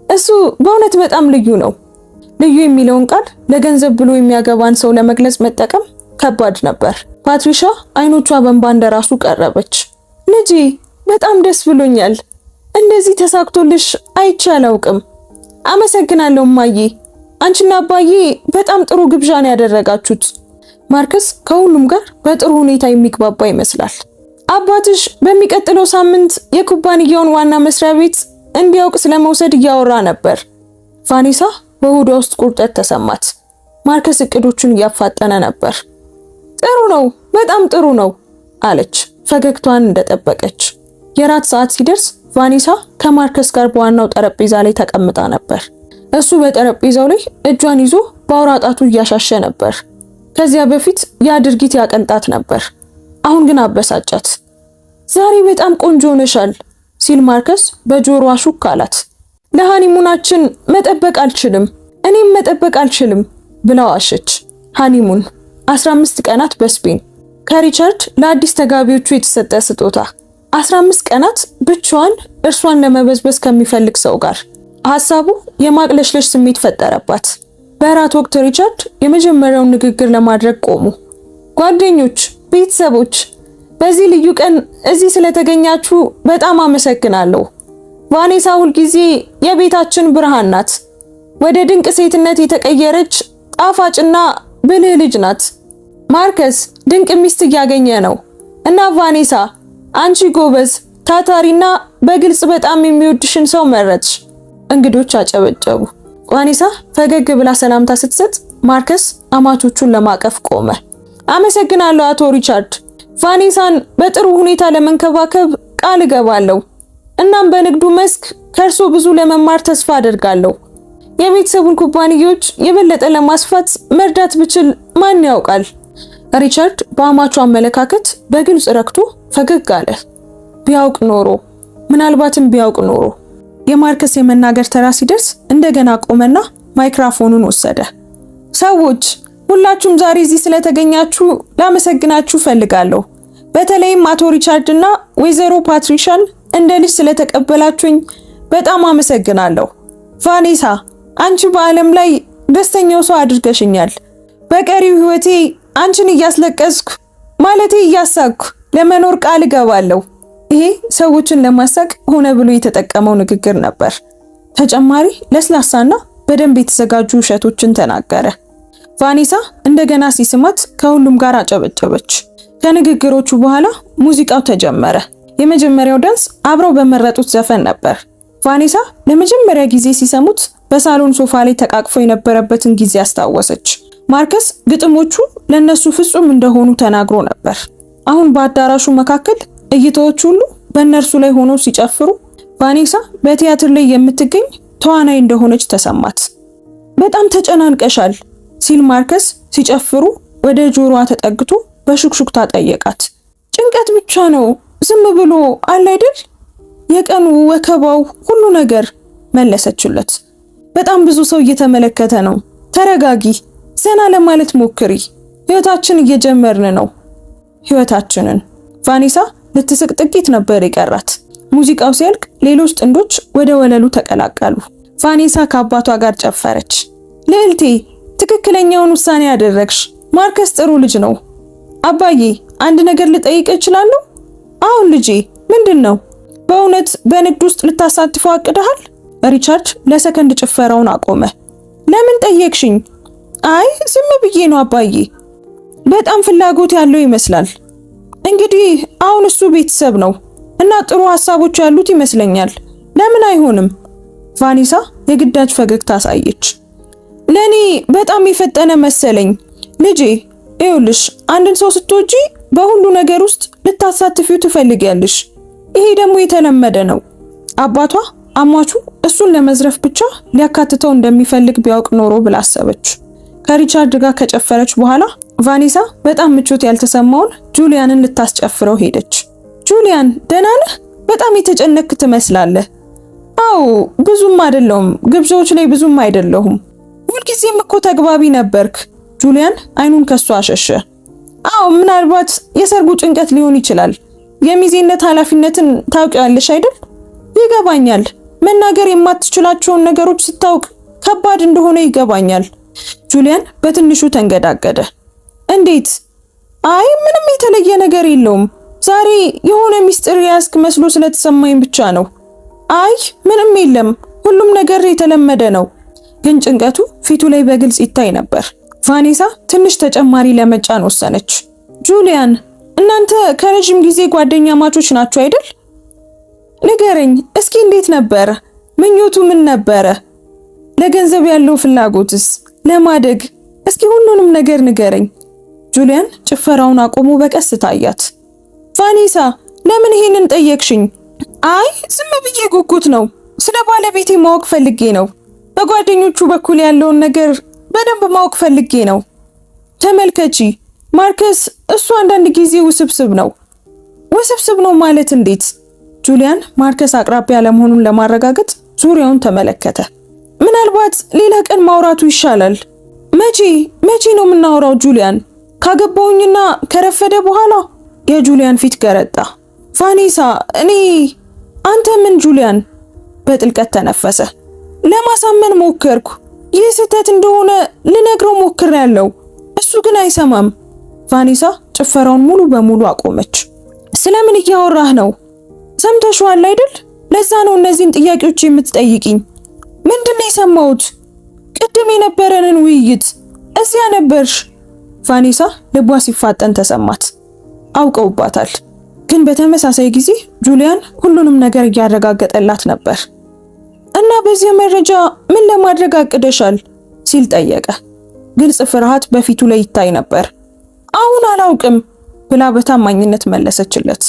እሱ በእውነት በጣም ልዩ ነው። ልዩ የሚለውን ቃል ለገንዘብ ብሎ የሚያገባን ሰው ለመግለጽ መጠቀም ከባድ ነበር። ፓትሪሻ አይኖቿ በእንባ እንደራሱ ቀረበች። ልጄ በጣም ደስ ብሎኛል። እንደዚህ ተሳክቶልሽ አይቼ አላውቅም። አመሰግናለሁ እማዬ። አንቺና አባዬ በጣም ጥሩ ግብዣን ያደረጋችሁት። ማርከስ ከሁሉም ጋር በጥሩ ሁኔታ የሚግባባ ይመስላል። አባትሽ በሚቀጥለው ሳምንት የኩባንያውን ዋና መስሪያ ቤት እንዲያውቅ ስለመውሰድ እያወራ ነበር። ቫኔሳ በሆዷ ውስጥ ቁርጠት ተሰማት። ማርከስ እቅዶቹን እያፋጠነ ነበር። ጥሩ ነው፣ በጣም ጥሩ ነው አለች ፈገግታዋን እንደጠበቀች። የራት ሰዓት ሲደርስ ቫኔሳ ከማርከስ ጋር በዋናው ጠረጴዛ ላይ ተቀምጣ ነበር። እሱ በጠረጴዛው ላይ እጇን ይዞ በአውራ ጣቱ እያሻሸ ነበር። ከዚያ በፊት ያ ድርጊት ያቀልጣት ነበር። አሁን ግን አበሳጫት። ዛሬ በጣም ቆንጆ ሆነሻል ሲል ማርከስ በጆሮዋ ሹክ አላት። ለሃኒሙናችን መጠበቅ አልችልም፣ እኔም መጠበቅ አልችልም ብላ ዋሸች። ሃኒሙን 15 ቀናት በስፔን ከሪቻርድ ለአዲስ ተጋቢዎቹ የተሰጠ ስጦታ። 15 ቀናት ብቻዋን እርሷን ለመበዝበዝ ከሚፈልግ ሰው ጋር። ሐሳቡ የማቅለሽለሽ ስሜት ፈጠረባት። በራት ወቅት ሪቻርድ የመጀመሪያውን ንግግር ለማድረግ ቆሙ። ጓደኞች፣ ቤተሰቦች፣ በዚህ ልዩ ቀን እዚህ ስለተገኛችሁ በጣም አመሰግናለሁ። ቫኔሳ ሁልጊዜ የቤታችን ብርሃን ናት። ወደ ድንቅ ሴትነት የተቀየረች ጣፋጭና ብልህ ልጅ ናት። ማርከስ ድንቅ ሚስት እያገኘ ነው እና ቫኔሳ አንቺ ጎበዝ፣ ታታሪና በግልጽ በጣም የሚወድሽን ሰው መረጥሽ። እንግዶች አጨበጨቡ። ቫኔሳ ፈገግ ብላ ሰላምታ ስትሰጥ ማርከስ አማቾቹን ለማቀፍ ቆመ። አመሰግናለሁ አቶ ሪቻርድ። ቫኔሳን በጥሩ ሁኔታ ለመንከባከብ ቃል እገባለሁ። እናም በንግዱ መስክ ከእርሶ ብዙ ለመማር ተስፋ አደርጋለሁ። የቤተሰቡን ኩባንያዎች የበለጠ ለማስፋት መርዳት ብችል ማን ያውቃል? ሪቻርድ በአማቹ አመለካከት በግልጽ ረክቶ ፈገግ አለ። ቢያውቅ ኖሮ፣ ምናልባትም ቢያውቅ ኖሮ። የማርከስ የመናገር ተራ ሲደርስ እንደገና ቆመና ማይክሮፎኑን ወሰደ። ሰዎች ሁላችሁም ዛሬ እዚህ ስለተገኛችሁ ላመሰግናችሁ ፈልጋለሁ። በተለይም አቶ ሪቻርድ እና ወይዘሮ ፓትሪሻን እንደ ልጅ ስለተቀበላችሁኝ በጣም አመሰግናለሁ። ቫኔሳ አንቺ በዓለም ላይ ደስተኛው ሰው አድርገሽኛል። በቀሪው ህይወቴ አንቺን እያስለቀስኩ ማለቴ እያሳቅኩ ለመኖር ቃል እገባለሁ። ይሄ ሰዎችን ለማሳቅ ሆነ ብሎ የተጠቀመው ንግግር ነበር። ተጨማሪ ለስላሳና በደንብ የተዘጋጁ ውሸቶችን ተናገረ። ቫኔሳ እንደገና ሲስማት ከሁሉም ጋር አጨበጨበች። ከንግግሮቹ በኋላ ሙዚቃው ተጀመረ። የመጀመሪያው ዳንስ አብረው በመረጡት ዘፈን ነበር። ቫኔሳ ለመጀመሪያ ጊዜ ሲሰሙት በሳሎን ሶፋ ላይ ተቃቅፎ የነበረበትን ጊዜ አስታወሰች። ማርከስ ግጥሞቹ ለነሱ ፍጹም እንደሆኑ ተናግሮ ነበር። አሁን በአዳራሹ መካከል እይታዎች ሁሉ በእነርሱ ላይ ሆነው ሲጨፍሩ ቫኔሳ በቲያትር ላይ የምትገኝ ተዋናይ እንደሆነች ተሰማት። በጣም ተጨናንቀሻል ሲል ማርከስ ሲጨፍሩ ወደ ጆሮዋ ተጠግቶ በሹክሹክታ ጠየቃት። ጭንቀት ብቻ ነው፣ ዝም ብሎ አለ አይደል? የቀኑ ወከባው ሁሉ ነገር መለሰችለት። በጣም ብዙ ሰው እየተመለከተ ነው። ተረጋጊ፣ ዘና ለማለት ሞክሪ። ህይወታችን እየጀመርን ነው። ህይወታችንን። ቫኔሳ ልትስቅ ጥቂት ነበር የቀራት። ሙዚቃው ሲያልቅ ሌሎች ጥንዶች ወደ ወለሉ ተቀላቀሉ። ቫኔሳ ከአባቷ ጋር ጨፈረች። ልዕልቴ ትክክለኛውን ውሳኔ ያደረግሽ። ማርከስ ጥሩ ልጅ ነው። አባዬ አንድ ነገር ልጠይቅ እችላለሁ? አሁን ልጄ። ምንድን ነው? በእውነት በንግድ ውስጥ ልታሳትፈው አቅደሃል? ሪቻርድ ለሰከንድ ጭፈራውን አቆመ። ለምን ጠየቅሽኝ? አይ ዝም ብዬ ነው አባዬ። በጣም ፍላጎት ያለው ይመስላል። እንግዲህ አሁን እሱ ቤተሰብ ነው እና ጥሩ ሀሳቦች ያሉት ይመስለኛል። ለምን አይሆንም? ቫኔሳ የግዳጅ ፈገግታ አሳየች። ለኔ በጣም የፈጠነ መሰለኝ። ልጄ ይኸውልሽ፣ አንድን ሰው ስትወጂ በሁሉ ነገር ውስጥ ልታሳትፊው ትፈልጊያለሽ። ይሄ ደግሞ የተለመደ ነው። አባቷ አሟቹ እሱን ለመዝረፍ ብቻ ሊያካትተው እንደሚፈልግ ቢያውቅ ኖሮ ብላ አሰበች። ከሪቻርድ ጋር ከጨፈረች በኋላ ቫኔሳ በጣም ምቾት ያልተሰማውን ጁሊያንን ልታስጨፍረው ሄደች። ጁሊያን ደህና ነህ? በጣም የተጨነክ ትመስላለህ። አዎ ብዙም አይደለሁም፣ ግብዣዎች ላይ ብዙም አይደለሁም። ሁልጊዜም እኮ ተግባቢ ነበርክ። ጁሊያን አይኑን ከሷ አሸሸ። አዎ ምናልባት የሰርጉ ጭንቀት ሊሆን ይችላል። የሚዜነት ኃላፊነትን ታውቂያለሽ አይደል? ይገባኛል። መናገር የማትችላቸውን ነገሮች ስታውቅ ከባድ እንደሆነ ይገባኛል። ጁሊያን በትንሹ ተንገዳገደ። እንዴት? አይ ምንም የተለየ ነገር የለውም። ዛሬ የሆነ ሚስጥር ያስክ መስሎ ስለተሰማኝ ብቻ ነው። አይ ምንም የለም፣ ሁሉም ነገር የተለመደ ነው። ግን ጭንቀቱ ፊቱ ላይ በግልጽ ይታይ ነበር። ቫኔሳ ትንሽ ተጨማሪ ለመጫን ወሰነች። ጁሊያን እናንተ ከረጅም ጊዜ ጓደኛ ማቾች ናችሁ አይደል? ንገረኝ እስኪ እንዴት ነበር? ምኞቱ ምን ነበረ? ለገንዘብ ያለው ፍላጎትስ? ለማደግ? እስኪ ሁሉንም ነገር ንገረኝ። ጁሊያን ጭፈራውን አቆሞ በቀስታ አያት። ቫኔሳ ለምን ይሄንን ጠየቅሽኝ? አይ ዝም ብዬ ጉጉት ነው። ስለ ባለቤቴ ማወቅ ፈልጌ ነው። በጓደኞቹ በኩል ያለውን ነገር በደንብ ማወቅ ፈልጌ ነው። ተመልከቺ ማርከስ፣ እሱ አንዳንድ ጊዜ ውስብስብ ነው። ውስብስብ ነው ማለት እንዴት? ጁሊያን ማርከስ አቅራቢያ ለመሆኑን ለማረጋገጥ ዙሪያውን ተመለከተ። ምናልባት ሌላ ቀን ማውራቱ ይሻላል። መቼ ነው የምናወራው ጁሊያን? ካገባውኝና ከረፈደ በኋላ። የጁሊያን ፊት ገረጣ። ቫኔሳ አንተ ምን? ጁሊያን በጥልቀት ተነፈሰ። ለማሳመን ሞከርኩ። ይህ ስህተት እንደሆነ ልነግረው ሞክሬያለሁ። እሱ ግን አይሰማም። ቫኔሳ ጭፈራውን ሙሉ በሙሉ አቆመች። ስለምን እያወራህ ነው? ሰምተሽዋል አይደል? ለዛ ነው እነዚህን ጥያቄዎች የምትጠይቂኝ። ምንድነው የሰማሁት? ቅድም የነበረንን ውይይት እዚያ ነበርሽ። ቫኔሳ ልቧ ሲፋጠን ተሰማት። አውቀውባታል። ግን በተመሳሳይ ጊዜ ጁሊያን ሁሉንም ነገር እያረጋገጠላት ነበር። እና በዚህ መረጃ ምን ለማድረግ አቅደሻል? ሲል ጠየቀ። ግልጽ ፍርሃት በፊቱ ላይ ይታይ ነበር። አሁን አላውቅም ብላ በታማኝነት መለሰችለት።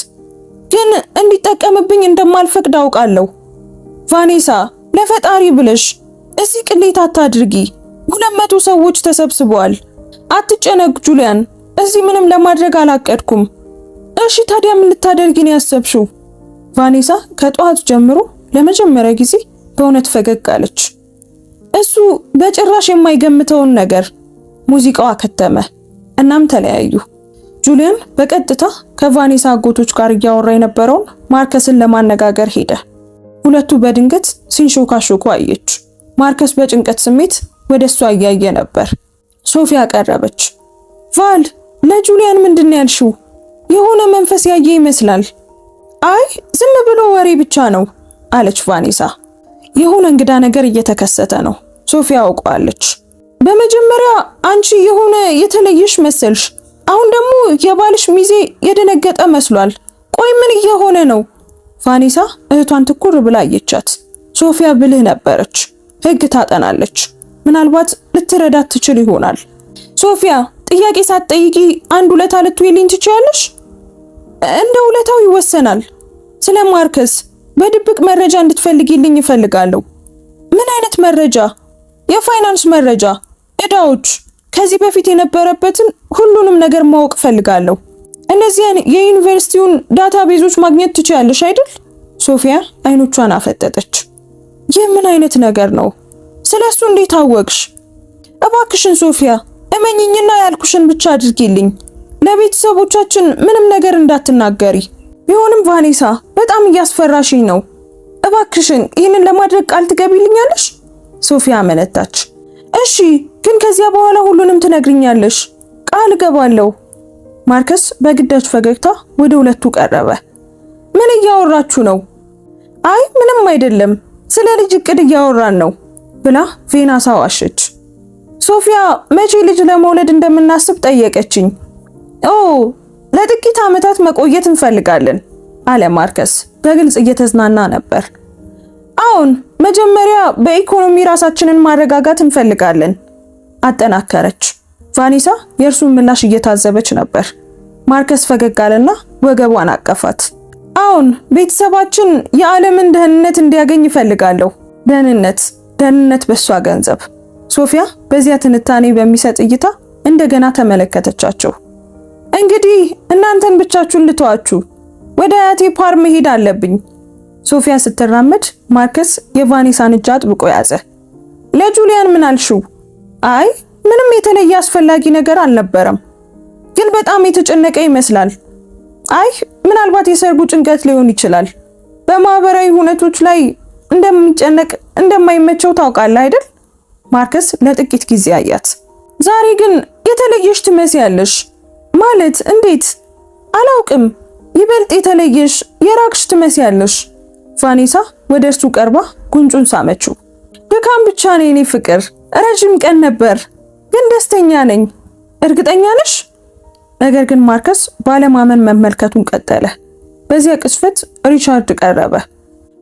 ግን እንዲጠቀምብኝ እንደማልፈቅድ አውቃለሁ። ቫኔሳ ለፈጣሪ ብለሽ እዚህ ቅሌት አታድርጊ። 200 ሰዎች ተሰብስበዋል። አትጨነቅ ጁሊያን፣ እዚህ ምንም ለማድረግ አላቀድኩም። እሺ ታዲያ ምን ልታደርጊ ነው ያሰብሽው? ቫኔሳ ከጧት ጀምሮ ለመጀመሪያ ጊዜ በእውነት ፈገግ አለች። እሱ በጭራሽ የማይገምተውን ነገር። ሙዚቃው አከተመ። እናም ተለያዩ። ጁሊያን በቀጥታ ከቫኔሳ አጎቶች ጋር እያወራ የነበረውን ማርከስን ለማነጋገር ሄደ። ሁለቱ በድንገት ሲንሾካሾኩ አየች። ማርከስ በጭንቀት ስሜት ወደሷ እያየ ነበር። ሶፊያ ቀረበች። ቫል ለጁሊያን ምንድን ነው ያልሽው? የሆነ መንፈስ ያየ ይመስላል። አይ ዝም ብሎ ወሬ ብቻ ነው አለች ቫኔሳ። የሆነ እንግዳ ነገር እየተከሰተ ነው። ሶፊያ አውቀዋለች። በመጀመሪያ አንቺ የሆነ የተለየሽ መሰልሽ። አሁን ደግሞ የባልሽ ሚዜ የደነገጠ መስሏል። ቆይ ምን እየሆነ ነው? ቫኔሳ እህቷን ትኩር ብላ አየቻት። ሶፊያ ብልህ ነበረች። ሕግ ታጠናለች። ምናልባት ልትረዳት ትችል ይሆናል። ሶፊያ ጥያቄ ሳትጠይቂ አንድ ውለታ ልትውይልኝ ትችያለሽ? እንደ ውለታው ይወሰናል። ስለ ማርከስ በድብቅ መረጃ እንድትፈልጊልኝ እፈልጋለሁ። ምን አይነት መረጃ? የፋይናንስ መረጃ፣ ዕዳዎች፣ ከዚህ በፊት የነበረበትን ሁሉንም ነገር ማወቅ እፈልጋለሁ። እነዚያን የዩኒቨርሲቲውን ዳታቤዞች ማግኘት ትችያለሽ አይደል? ሶፊያ አይኖቿን አፈጠጠች። ይህ ምን አይነት ነገር ነው? ስለሱ እንዴት አወቅሽ? እባክሽን ሶፊያ እመኝኝና ያልኩሽን ብቻ አድርጊልኝ። ለቤተሰቦቻችን ምንም ነገር እንዳትናገሪ። ቢሆንም ቫኔሳ በጣም እያስፈራሽኝ ነው። እባክሽን ይህንን ለማድረግ ቃል ትገቢልኛለሽ? ሶፊያ አመነታች። እሺ ግን ከዚያ በኋላ ሁሉንም ትነግሪኛለሽ፣ ቃል እገባለሁ። ማርከስ በግዳጅ ፈገግታ ወደ ሁለቱ ቀረበ። ምን እያወራችሁ ነው? አይ ምንም አይደለም፣ ስለ ልጅ እቅድ እያወራን ነው ብላ ቬናሳ ዋሸች። ሶፊያ መቼ ልጅ ለመውለድ እንደምናስብ ጠየቀችኝ። ኦ ለጥቂት ዓመታት መቆየት እንፈልጋለን አለ ማርከስ በግልጽ እየተዝናና ነበር። አሁን መጀመሪያ በኢኮኖሚ ራሳችንን ማረጋጋት እንፈልጋለን አጠናከረች። ቫኔሳ የእርሱን ምላሽ እየታዘበች ነበር። ማርከስ ፈገግ አለና ወገቧን አቀፋት። አሁን ቤተሰባችን የዓለምን ደህንነት እንዲያገኝ ይፈልጋለሁ። ደህንነት በሷ ገንዘብ። ሶፊያ በዚያ ትንታኔ በሚሰጥ እይታ እንደገና ተመለከተቻቸው። እንግዲህ እናንተን ብቻችሁን ልተዋችሁ፣ ወደ አያቴ ፓርም መሄድ አለብኝ። ሶፊያ ስትራመድ ማርከስ የቫኔሳን እጅ አጥብቆ ያዘ። ለጁሊያን ምን አልሽው? አይ ምንም የተለየ አስፈላጊ ነገር አልነበረም፣ ግን በጣም የተጨነቀ ይመስላል። አይ ምናልባት የሰርጉ ጭንቀት ሊሆን ይችላል። በማህበራዊ ሁነቶች ላይ እንደሚጨነቅ እንደማይመቸው ታውቃለህ አይደል? ማርከስ ለጥቂት ጊዜ አያት። ዛሬ ግን የተለየሽ ትመስያለሽ። ማለት እንዴት? አላውቅም። ይበልጥ የተለየሽ የራቅሽ ትመስያለሽ። ቫኔሳ ወደ እርሱ ቀርባ ጉንጩን ሳመችው። ድካም ብቻ ነው የኔ ፍቅር። ረጅም ቀን ነበር፣ ግን ደስተኛ ነኝ። እርግጠኛ ነሽ? ነገር ግን ማርከስ ባለማመን መመልከቱን ቀጠለ። በዚያ ቅስፈት ሪቻርድ ቀረበ።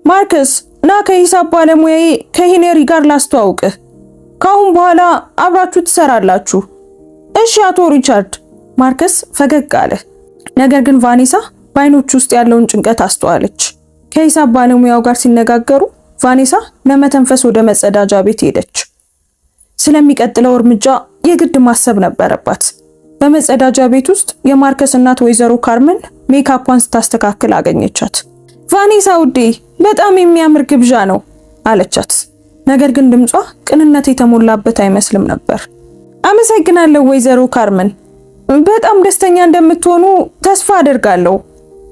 ማርከስ ና ከሂሳብ ባለሙያዬ ከሄነሪ ጋር ላስተዋውቅህ። ካሁን በኋላ አብራችሁ ትሰራላችሁ። እሺ አቶ ሪቻርድ። ማርከስ ፈገግ አለ። ነገር ግን ቫኔሳ በአይኖቹ ውስጥ ያለውን ጭንቀት አስተዋለች። ከሂሳብ ባለሙያው ጋር ሲነጋገሩ ቫኔሳ ለመተንፈስ ወደ መጸዳጃ ቤት ሄደች። ስለሚቀጥለው እርምጃ የግድ ማሰብ ነበረባት። በመጸዳጃ ቤት ውስጥ የማርከስ እናት ወይዘሮ ካርመን ሜካፓን ስታስተካክል አገኘቻት። ቫኔሳ ውዴ፣ በጣም የሚያምር ግብዣ ነው አለቻት። ነገር ግን ድምጿ ቅንነት የተሞላበት አይመስልም ነበር። አመሰግናለሁ ወይዘሮ ካርመን፣ በጣም ደስተኛ እንደምትሆኑ ተስፋ አደርጋለሁ።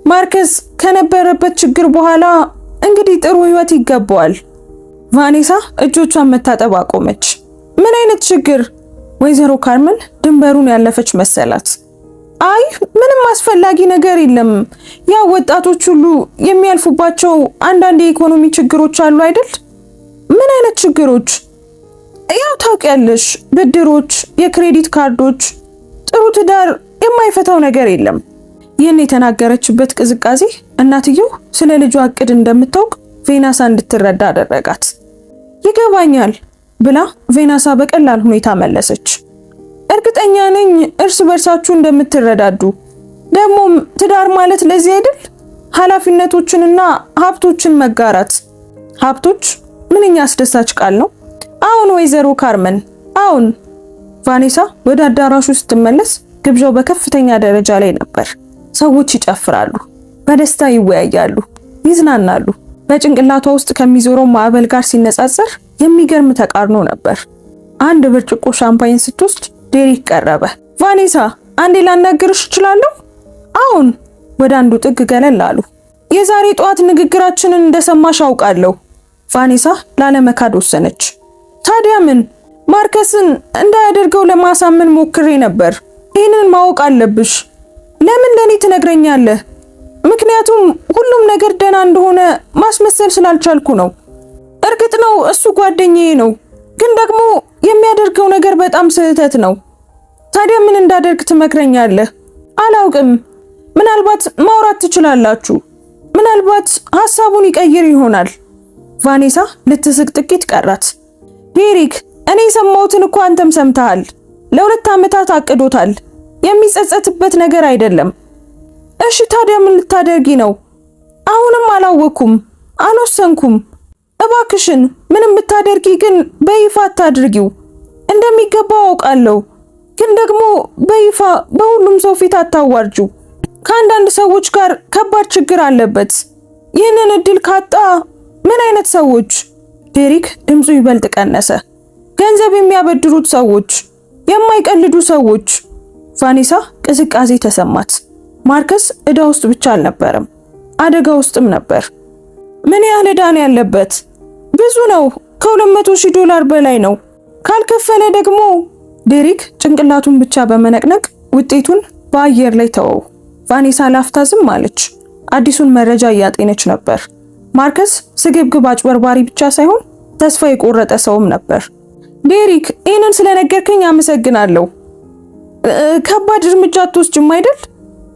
ማርከስ ከነበረበት ችግር በኋላ እንግዲህ ጥሩ ህይወት ይገባዋል። ቫኔሳ እጆቿን መታጠብ አቆመች። ምን አይነት ችግር? ወይዘሮ ካርመን ድንበሩን ያለፈች መሰላት። አይ ምንም አስፈላጊ ነገር የለም። ያው ወጣቶች ሁሉ የሚያልፉባቸው አንዳንድ የኢኮኖሚ ችግሮች አሉ አይደል? ምን አይነት ችግሮች? ያው ታውቂያለሽ፣ ብድሮች፣ የክሬዲት ካርዶች። ጥሩ ትዳር የማይፈታው ነገር የለም። ይህን የተናገረችበት ቅዝቃዜ እናትየው ስለ ልጇ እቅድ እንደምታውቅ ቬናሳ እንድትረዳ አደረጋት። ይገባኛል ብላ ቬናሳ በቀላል ሁኔታ መለሰች። እርግጠኛ ነኝ እርስ በርሳችሁ እንደምትረዳዱ። ደግሞም ትዳር ማለት ለዚህ አይደል? ኃላፊነቶችንና ሀብቶችን መጋራት። ሀብቶች ምንኛ አስደሳች ቃል ነው። አሁን ወይዘሮ ካርመን፣ አሁን። ቫኔሳ ወደ አዳራሹ ስትመለስ ግብዣው በከፍተኛ ደረጃ ላይ ነበር። ሰዎች ይጨፍራሉ፣ በደስታ ይወያያሉ፣ ይዝናናሉ። በጭንቅላቷ ውስጥ ከሚዞረው ማዕበል ጋር ሲነጻጸር የሚገርም ተቃርኖ ነበር። አንድ ብርጭቆ ሻምፓኝ ስትወስድ ዴሪክ ቀረበ። ቫኔሳ አንዴ ላናግርሽ እችላለሁ? አሁን። ወደ አንዱ ጥግ ገለል አሉ። የዛሬ ጠዋት ንግግራችንን እንደሰማሽ አውቃለሁ። ቫኔሳ ላለመካድ ወሰነች። ታዲያ ምን? ማርከስን እንዳያደርገው ለማሳመን ሞክሬ ነበር። ይህንን ማወቅ አለብሽ። ለምን ለኔ ትነግረኛለህ? ምክንያቱም ሁሉም ነገር ደህና እንደሆነ ማስመሰል ስላልቻልኩ ነው። እርግጥ ነው እሱ ጓደኛዬ ነው፣ ግን ደግሞ የሚያደርገው ነገር በጣም ስህተት ነው። ታዲያ ምን እንዳደርግ ትመክረኛለህ? አላውቅም። ምናልባት ማውራት ትችላላችሁ። ምናልባት ሐሳቡን ይቀይር ይሆናል። ቫኔሳ ልትስቅ ጥቂት ቀራት። ዴሪክ፣ እኔ የሰማሁትን እኮ አንተም ሰምተሃል። ለ2 ዓመታት አቅዶታል። የሚጸጸትበት ነገር አይደለም። እሺ ታዲያ ምን ልታደርጊ ነው? አሁንም አላወኩም፣ አልወሰንኩም። እባክሽን ምንም ብታደርጊ ግን በይፋ አታድርጊው። እንደሚገባው አውቃለሁ፣ ግን ደግሞ በይፋ በሁሉም ሰው ፊት አታዋርጂው። ከአንዳንድ ሰዎች ጋር ከባድ ችግር አለበት። ይህንን እድል ካጣ ምን አይነት ሰዎች? ዴሪክ ድምፁ ይበልጥ ቀነሰ። ገንዘብ የሚያበድሩት ሰዎች፣ የማይቀልዱ ሰዎች። ቫኔሳ ቅዝቃዜ ተሰማት። ማርከስ ዕዳ ውስጥ ብቻ አልነበረም፣ አደጋ ውስጥም ነበር። ምን ያህል ዕዳ ነው ያለበት? ብዙ ነው። $200,000 በላይ ነው። ካልከፈለ ደግሞ ዴሪክ ጭንቅላቱን ብቻ በመነቅነቅ ውጤቱን በአየር ላይ ተወው። ቫኔሳ ላፍታ ዝም አለች። አዲሱን መረጃ እያጤነች ነበር። ማርከስ ስግብግብ አጭበርባሪ ብቻ ሳይሆን ተስፋ የቆረጠ ሰውም ነበር። ዴሪክ ይህንን ስለነገርከኝ አመሰግናለሁ። ከባድ እርምጃ አትወስጂም አይደል?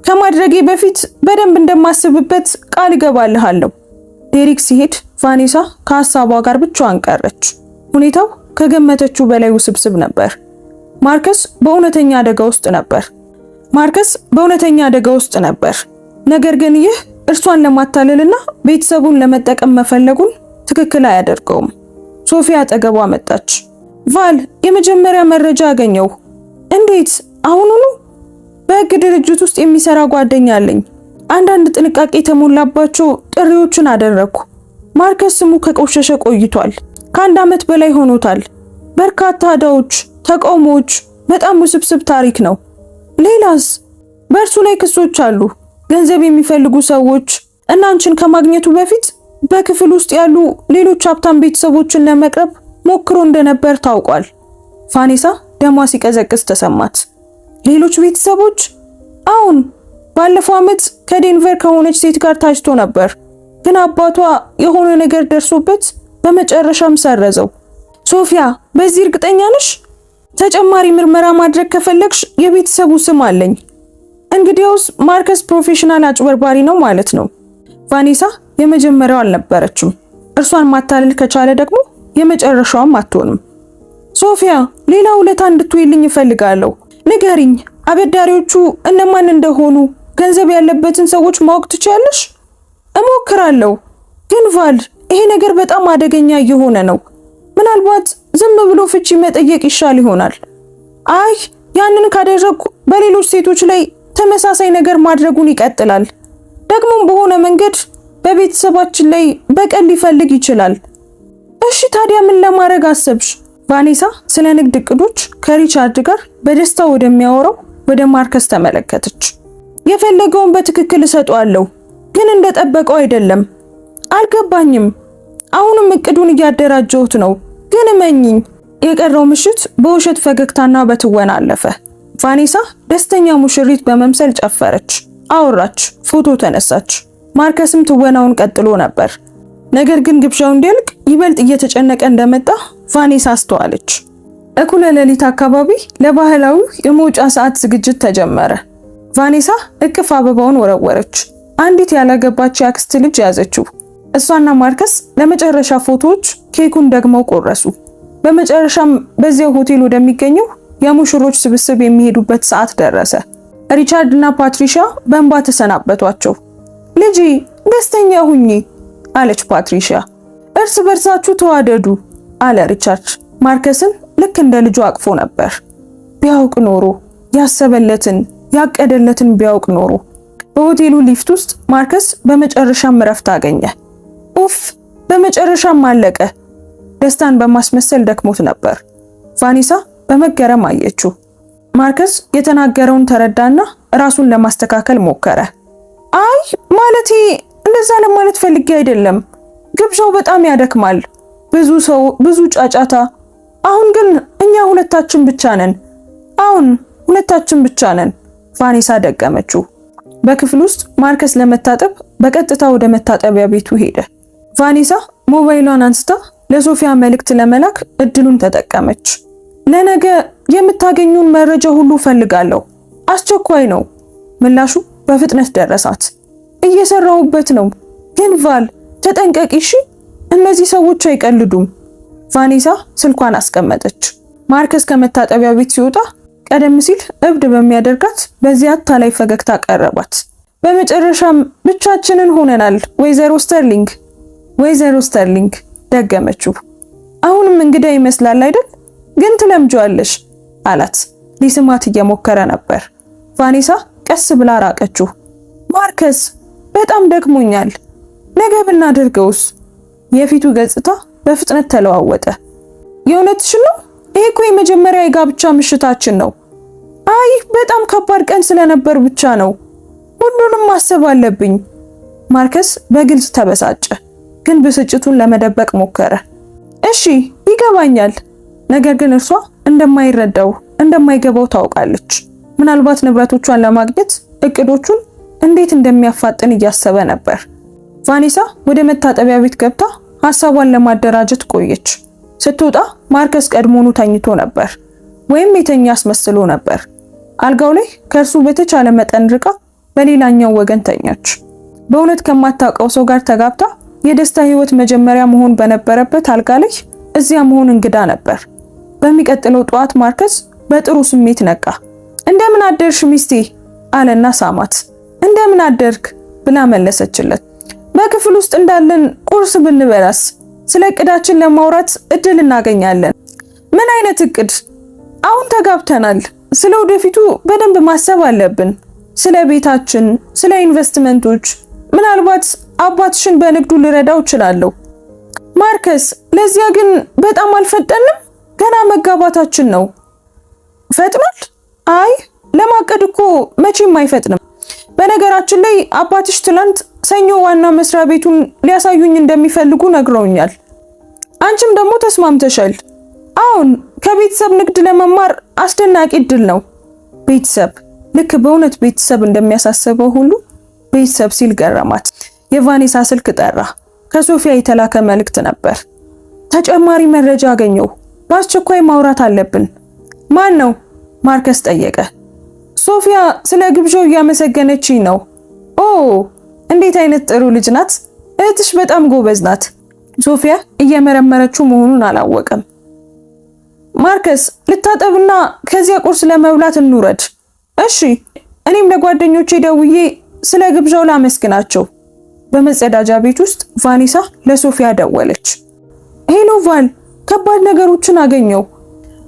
ከማድረጌ በፊት በደንብ እንደማስብበት ቃል እገባልሃለሁ። ዴሪክ ሲሄድ ቫኔሳ ከሀሳቧ ጋር ብቻዋን ቀረች። ሁኔታው ከገመተችው በላይ ውስብስብ ነበር። ማርከስ በእውነተኛ አደጋ ውስጥ ነበር። ነገር ግን ይህ እርሷን ለማታለልና ቤተሰቡን ለመጠቀም መፈለጉን ትክክል አያደርገውም። ሶፊያ አጠገቧ መጣች። ቫል፣ የመጀመሪያ መረጃ አገኘው። እንዴት? አሁኑኑ? በሕግ ድርጅት ውስጥ የሚሰራ ጓደኛ አለኝ። አንዳንድ ጥንቃቄ የተሞላባቸው ጥሪዎችን አደረግኩ። ማርከስ ስሙ ከቆሸሸ ቆይቷል። ከ1 ዓመት በላይ ሆኖታል። በርካታ ዕዳዎች፣ ተቃውሞዎች፣ በጣም ውስብስብ ታሪክ ነው። ሌላስ? በእርሱ ላይ ክሶች አሉ። ገንዘብ የሚፈልጉ ሰዎች እና አንቺን ከማግኘቱ በፊት በክፍል ውስጥ ያሉ ሌሎች ሀብታም ቤተሰቦችን ለመቅረብ ሞክሮ እንደነበር ታውቋል። ቫኔሳ ደሟ ሲቀዘቅዝ ተሰማት። ሌሎች ቤተሰቦች? አሁን ባለፈው ዓመት ከዴንቨር ከሆነች ሴት ጋር ታጭቶ ነበር፣ ግን አባቷ የሆነ ነገር ደርሶበት በመጨረሻም ሰረዘው። ሶፊያ፣ በዚህ እርግጠኛ ነሽ? ተጨማሪ ምርመራ ማድረግ ከፈለግሽ የቤተሰቡ ስም አለኝ። እንግዲያውስ ማርከስ ፕሮፌሽናል አጭበርባሪ ነው ማለት ነው። ቫኔሳ የመጀመሪያው አልነበረችም። እርሷን ማታለል ከቻለ ደግሞ የመጨረሻውም አትሆንም። ሶፊያ፣ ሌላ ውለታ እንድትውይልኝ እፈልጋለሁ። ንገሪኝ፣ አበዳሪዎቹ እነማን እንደሆኑ፣ ገንዘብ ያለበትን ሰዎች ማወቅ ትችያለሽ? እሞክራለሁ፣ ግን ቫል፣ ይሄ ነገር በጣም አደገኛ እየሆነ ነው። ምናልባት ዝም ብሎ ፍቺ መጠየቅ ይሻል ይሆናል። አይ፣ ያንን ካደረግኩ በሌሎች ሴቶች ላይ ተመሳሳይ ነገር ማድረጉን ይቀጥላል። ደግሞም በሆነ መንገድ በቤተሰባችን ላይ በቀል ሊፈልግ ይችላል። እሺ፣ ታዲያ ምን ለማድረግ አሰብሽ? ቫኔሳ ስለ ንግድ እቅዶች ከሪቻርድ ጋር በደስታ ወደሚያወራው ወደ ማርከስ ተመለከተች። የፈለገውን በትክክል እሰጠዋለሁ፣ ግን እንደጠበቀው አይደለም። አልገባኝም። አሁንም እቅዱን እያደራጀሁት ነው፣ ግን እመኚኝ። የቀረው ምሽት በውሸት ፈገግታና በትወና አለፈ። ቫኔሳ ደስተኛ ሙሽሪት በመምሰል ጨፈረች፣ አወራች፣ ፎቶ ተነሳች። ማርከስም ትወናውን ቀጥሎ ነበር። ነገር ግን ግብዣው እንዲያልቅ ይበልጥ እየተጨነቀ እንደመጣ ቫኔሳ አስተዋለች። እኩለ ሌሊት አካባቢ ለባህላዊ የመውጫ ሰዓት ዝግጅት ተጀመረ። ቫኔሳ እቅፍ አበባውን ወረወረች። አንዲት ያላገባች የአክስት ልጅ ያዘችው። እሷና ማርከስ ለመጨረሻ ፎቶዎች ኬኩን ደግመው ቆረሱ። በመጨረሻም በዚያው ሆቴል ወደሚገኘው የሙሽሮች ስብስብ የሚሄዱበት ሰዓት ደረሰ። ሪቻርድ እና ፓትሪሻ በእንባ ተሰናበቷቸው። ልጄ፣ ደስተኛ ሁኚ አለች ፓትሪሻ። እርስ በርሳችሁ ተዋደዱ አለ ሪቻርድ። ማርከስን ልክ እንደ ልጁ አቅፎ ነበር። ቢያውቅ ኖሮ፣ ያሰበለትን ያቀደለትን ቢያውቅ ኖሮ። በሆቴሉ ሊፍት ውስጥ ማርከስ በመጨረሻም እረፍት አገኘ። ኡፍ! በመጨረሻም አለቀ። ደስታን በማስመሰል ደክሞት ነበር። ቫኔሳ በመገረም አየችው። ማርከስ የተናገረውን ተረዳና ራሱን ለማስተካከል ሞከረ። አይ ማለቴ እንደዛ ለማለት ፈልጌ አይደለም። ግብዣው በጣም ያደክማል። ብዙ ሰው፣ ብዙ ጫጫታ። አሁን ግን እኛ ሁለታችን ብቻ ነን። አሁን ሁለታችን ብቻ ነን። ቫኔሳ ደገመችው። በክፍል ውስጥ ማርከስ ለመታጠብ በቀጥታ ወደ መታጠቢያ ቤቱ ሄደ። ቫኔሳ ሞባይሏን አንስታ ለሶፊያ መልእክት ለመላክ እድሉን ተጠቀመች። ለነገ የምታገኙን መረጃ ሁሉ ፈልጋለሁ፣ አስቸኳይ ነው። ምላሹ በፍጥነት ደረሳት። እየሰራሁበት ነው፣ ግን ቫል ተጠንቀቂ እሺ፣ እነዚህ ሰዎች አይቀልዱም። ቫኔሳ ስልኳን አስቀመጠች። ማርከስ ከመታጠቢያ ቤት ሲወጣ ቀደም ሲል እብድ በሚያደርጋት በዚያ አታላይ ፈገግታ ቀረባት። በመጨረሻም ብቻችንን ሆነናል ወይዘሮ ስተርሊንግ፣ ወይዘሮ ስተርሊንግ ደገመችው። አሁንም እንግዳ ይመስላል አይደል? ግን ትለምጂዋለሽ አላት። ሊስማት እየሞከረ ነበር። ቫኔሳ ቀስ ብላ ራቀችው። ማርከስ በጣም ደክሞኛል፣ ነገ ብናደርገውስ? የፊቱ ገጽታ በፍጥነት ተለዋወጠ። የእውነትሽን ነው? ይሄ እኮ የመጀመሪያ የጋብቻ ምሽታችን ነው። አይ በጣም ከባድ ቀን ስለነበር ብቻ ነው። ሁሉንም ማሰብ አለብኝ። ማርከስ በግልጽ ተበሳጨ፣ ግን ብስጭቱን ለመደበቅ ሞከረ። እሺ ይገባኛል። ነገር ግን እርሷ እንደማይረዳው እንደማይገባው ታውቃለች። ምናልባት ንብረቶቿን ለማግኘት እቅዶቹን እንዴት እንደሚያፋጥን እያሰበ ነበር። ቫኔሳ ወደ መታጠቢያ ቤት ገብታ ሐሳቧን ለማደራጀት ቆየች። ስትወጣ ማርከስ ቀድሞኑ ተኝቶ ነበር፣ ወይም የተኛ አስመስሎ ነበር። አልጋው ላይ ከእርሱ በተቻለ መጠን ርቃ በሌላኛው ወገን ተኛች። በእውነት ከማታውቀው ሰው ጋር ተጋብታ የደስታ ህይወት መጀመሪያ መሆን በነበረበት አልጋ ላይ እዚያ መሆን እንግዳ ነበር። በሚቀጥለው ጠዋት ማርከስ በጥሩ ስሜት ነቃ። እንደምን አደርሽ ሚስቴ አለና ሳማት። እንደምን አደርክ ብላ መለሰችለት። በክፍል ውስጥ እንዳለን ቁርስ ብንበላስ? ስለ እቅዳችን ለማውራት እድል እናገኛለን። ምን አይነት እቅድ? አሁን ተጋብተናል። ስለ ወደፊቱ በደንብ ማሰብ አለብን። ስለ ቤታችን፣ ስለ ኢንቨስትመንቶች፣ ምናልባት አባትሽን በንግዱ ልረዳው እችላለሁ። ማርከስ፣ ለዚያ ግን በጣም አልፈጠንም? ገና መጋባታችን ነው። ፈጥኗል? አይ ለማቀድ እኮ መቼም አይፈጥንም። በነገራችን ላይ አባትሽ ትላንት ሰኞ ዋና መስሪያ ቤቱን ሊያሳዩኝ እንደሚፈልጉ ነግረውኛል። አንቺም ደግሞ ተስማምተሻል። አሁን ከቤተሰብ ንግድ ለመማር አስደናቂ እድል ነው። ቤተሰብ፣ ልክ በእውነት ቤተሰብ እንደሚያሳስበው ሁሉ ቤተሰብ ሲል ገረማት። የቫኔሳ ስልክ ጠራ። ከሶፊያ የተላከ መልእክት ነበር። ተጨማሪ መረጃ አገኘው። በአስቸኳይ ማውራት አለብን። ማን ነው? ማርከስ ጠየቀ። ሶፊያ ስለ ግብዣው እያመሰገነችኝ ነው። ኦ እንዴት አይነት ጥሩ ልጅ ናት! እህትሽ በጣም ጎበዝ ናት። ሶፊያ እየመረመረችው መሆኑን አላወቀም። ማርከስ፣ ልታጠብና ከዚያ ቁርስ ለመብላት እንውረድ። እሺ፣ እኔም ለጓደኞቼ ደውዬ ስለ ግብዣው ላመስግናቸው። በመጸዳጃ ቤት ውስጥ ቫኔሳ ለሶፊያ ደወለች። ሄሎ ቫል፣ ከባድ ነገሮችን አገኘው።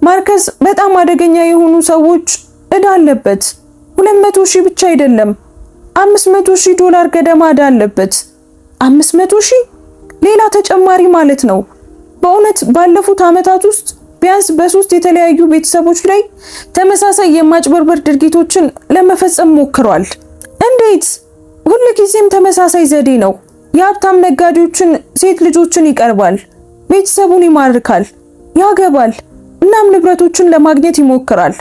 ማርከስ በጣም አደገኛ የሆኑ ሰዎች እዳ አለበት። 200 ሺህ ብቻ አይደለም 500 ሺህ ዶላር ገደማ እዳ አለበት። 500 ሺህ ሌላ ተጨማሪ ማለት ነው። በእውነት ባለፉት ዓመታት ውስጥ ቢያንስ በ3 የተለያዩ ቤተሰቦች ላይ ተመሳሳይ የማጭበርበር ድርጊቶችን ለመፈጸም ሞክሯል። እንዴት? ሁልጊዜም ተመሳሳይ ዘዴ ነው። የሀብታም ነጋዴዎችን ሴት ልጆችን ይቀርባል፣ ቤተሰቡን ይማርካል፣ ያገባል፣ እናም ንብረቶችን ለማግኘት ይሞክራል።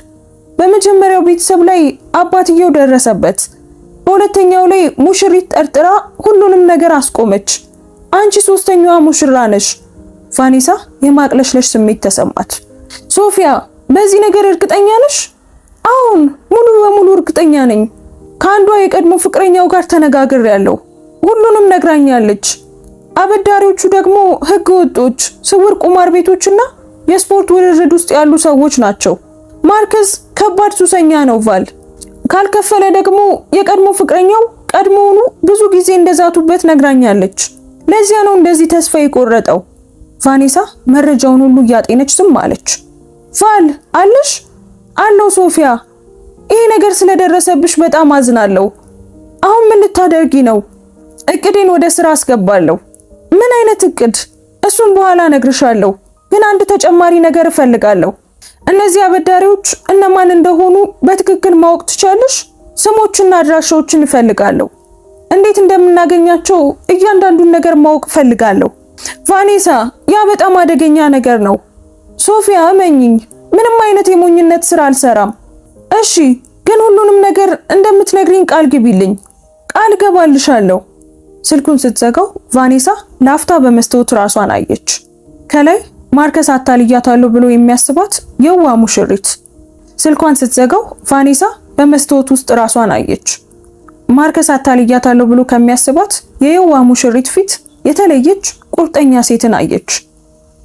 በመጀመሪያው ቤተሰብ ላይ አባትየው ደረሰበት። በሁለተኛው ላይ ሙሽሪት ጠርጥራ ሁሉንም ነገር አስቆመች። አንቺ ሶስተኛዋ ሙሽራ ነሽ። ቫኔሳ የማቅለሽለሽ ስሜት ተሰማት። ሶፊያ፣ በዚህ ነገር እርግጠኛ ነሽ? አሁን ሙሉ በሙሉ እርግጠኛ ነኝ። ከአንዷ የቀድሞ ፍቅረኛው ጋር ተነጋግሬያለሁ። ሁሉንም ነግራኛለች። አበዳሪዎቹ ደግሞ ህገ ወጦች፣ ስውር ቁማር ቤቶችና የስፖርት ውድድር ውስጥ ያሉ ሰዎች ናቸው። ማርከስ ከባድ ሱሰኛ ነው ቫል። ካልከፈለ ደግሞ የቀድሞ ፍቅረኛው ቀድሞውኑ ብዙ ጊዜ እንደዛቱበት ነግራኛለች። ለዚያ ነው እንደዚህ ተስፋ የቆረጠው። ቫኔሳ መረጃውን ሁሉ እያጤነች ዝም አለች። ቫል አለሽ? አለው ሶፊያ፣ ይሄ ነገር ስለደረሰብሽ በጣም አዝናለሁ። አሁን ምን ልታደርጊ ነው? እቅዴን ወደ ስራ አስገባለሁ። ምን አይነት እቅድ? እሱን በኋላ እነግርሻለሁ። ግን አንድ ተጨማሪ ነገር እፈልጋለሁ። እነዚህ አበዳሪዎች እነማን እንደሆኑ በትክክል ማወቅ ትቻለሽ? ስሞችና አድራሻዎችን እፈልጋለሁ። እንዴት እንደምናገኛቸው እያንዳንዱን ነገር ማወቅ እፈልጋለሁ። ቫኔሳ፣ ያ በጣም አደገኛ ነገር ነው። ሶፊያ እመኚኝ፣ ምንም አይነት የሞኝነት ስራ አልሰራም። እሺ፣ ግን ሁሉንም ነገር እንደምትነግሪኝ ቃል ግቢልኝ። ቃል ገባልሻለሁ። ስልኩን ስትዘጋው ቫኔሳ ላፍታ በመስታወት ራሷን አየች። ከላይ ማርከስ አታልያታለሁ ብሎ የሚያስባት የዋ ሙሽሪት። ስልኳን ስትዘጋው ቫኔሳ በመስታወት ውስጥ ራሷን አየች። ማርከስ አታልያታለሁ ብሎ ከሚያስባት የየዋ ሙሽሪት ፊት የተለየች ቁርጠኛ ሴትን አየች።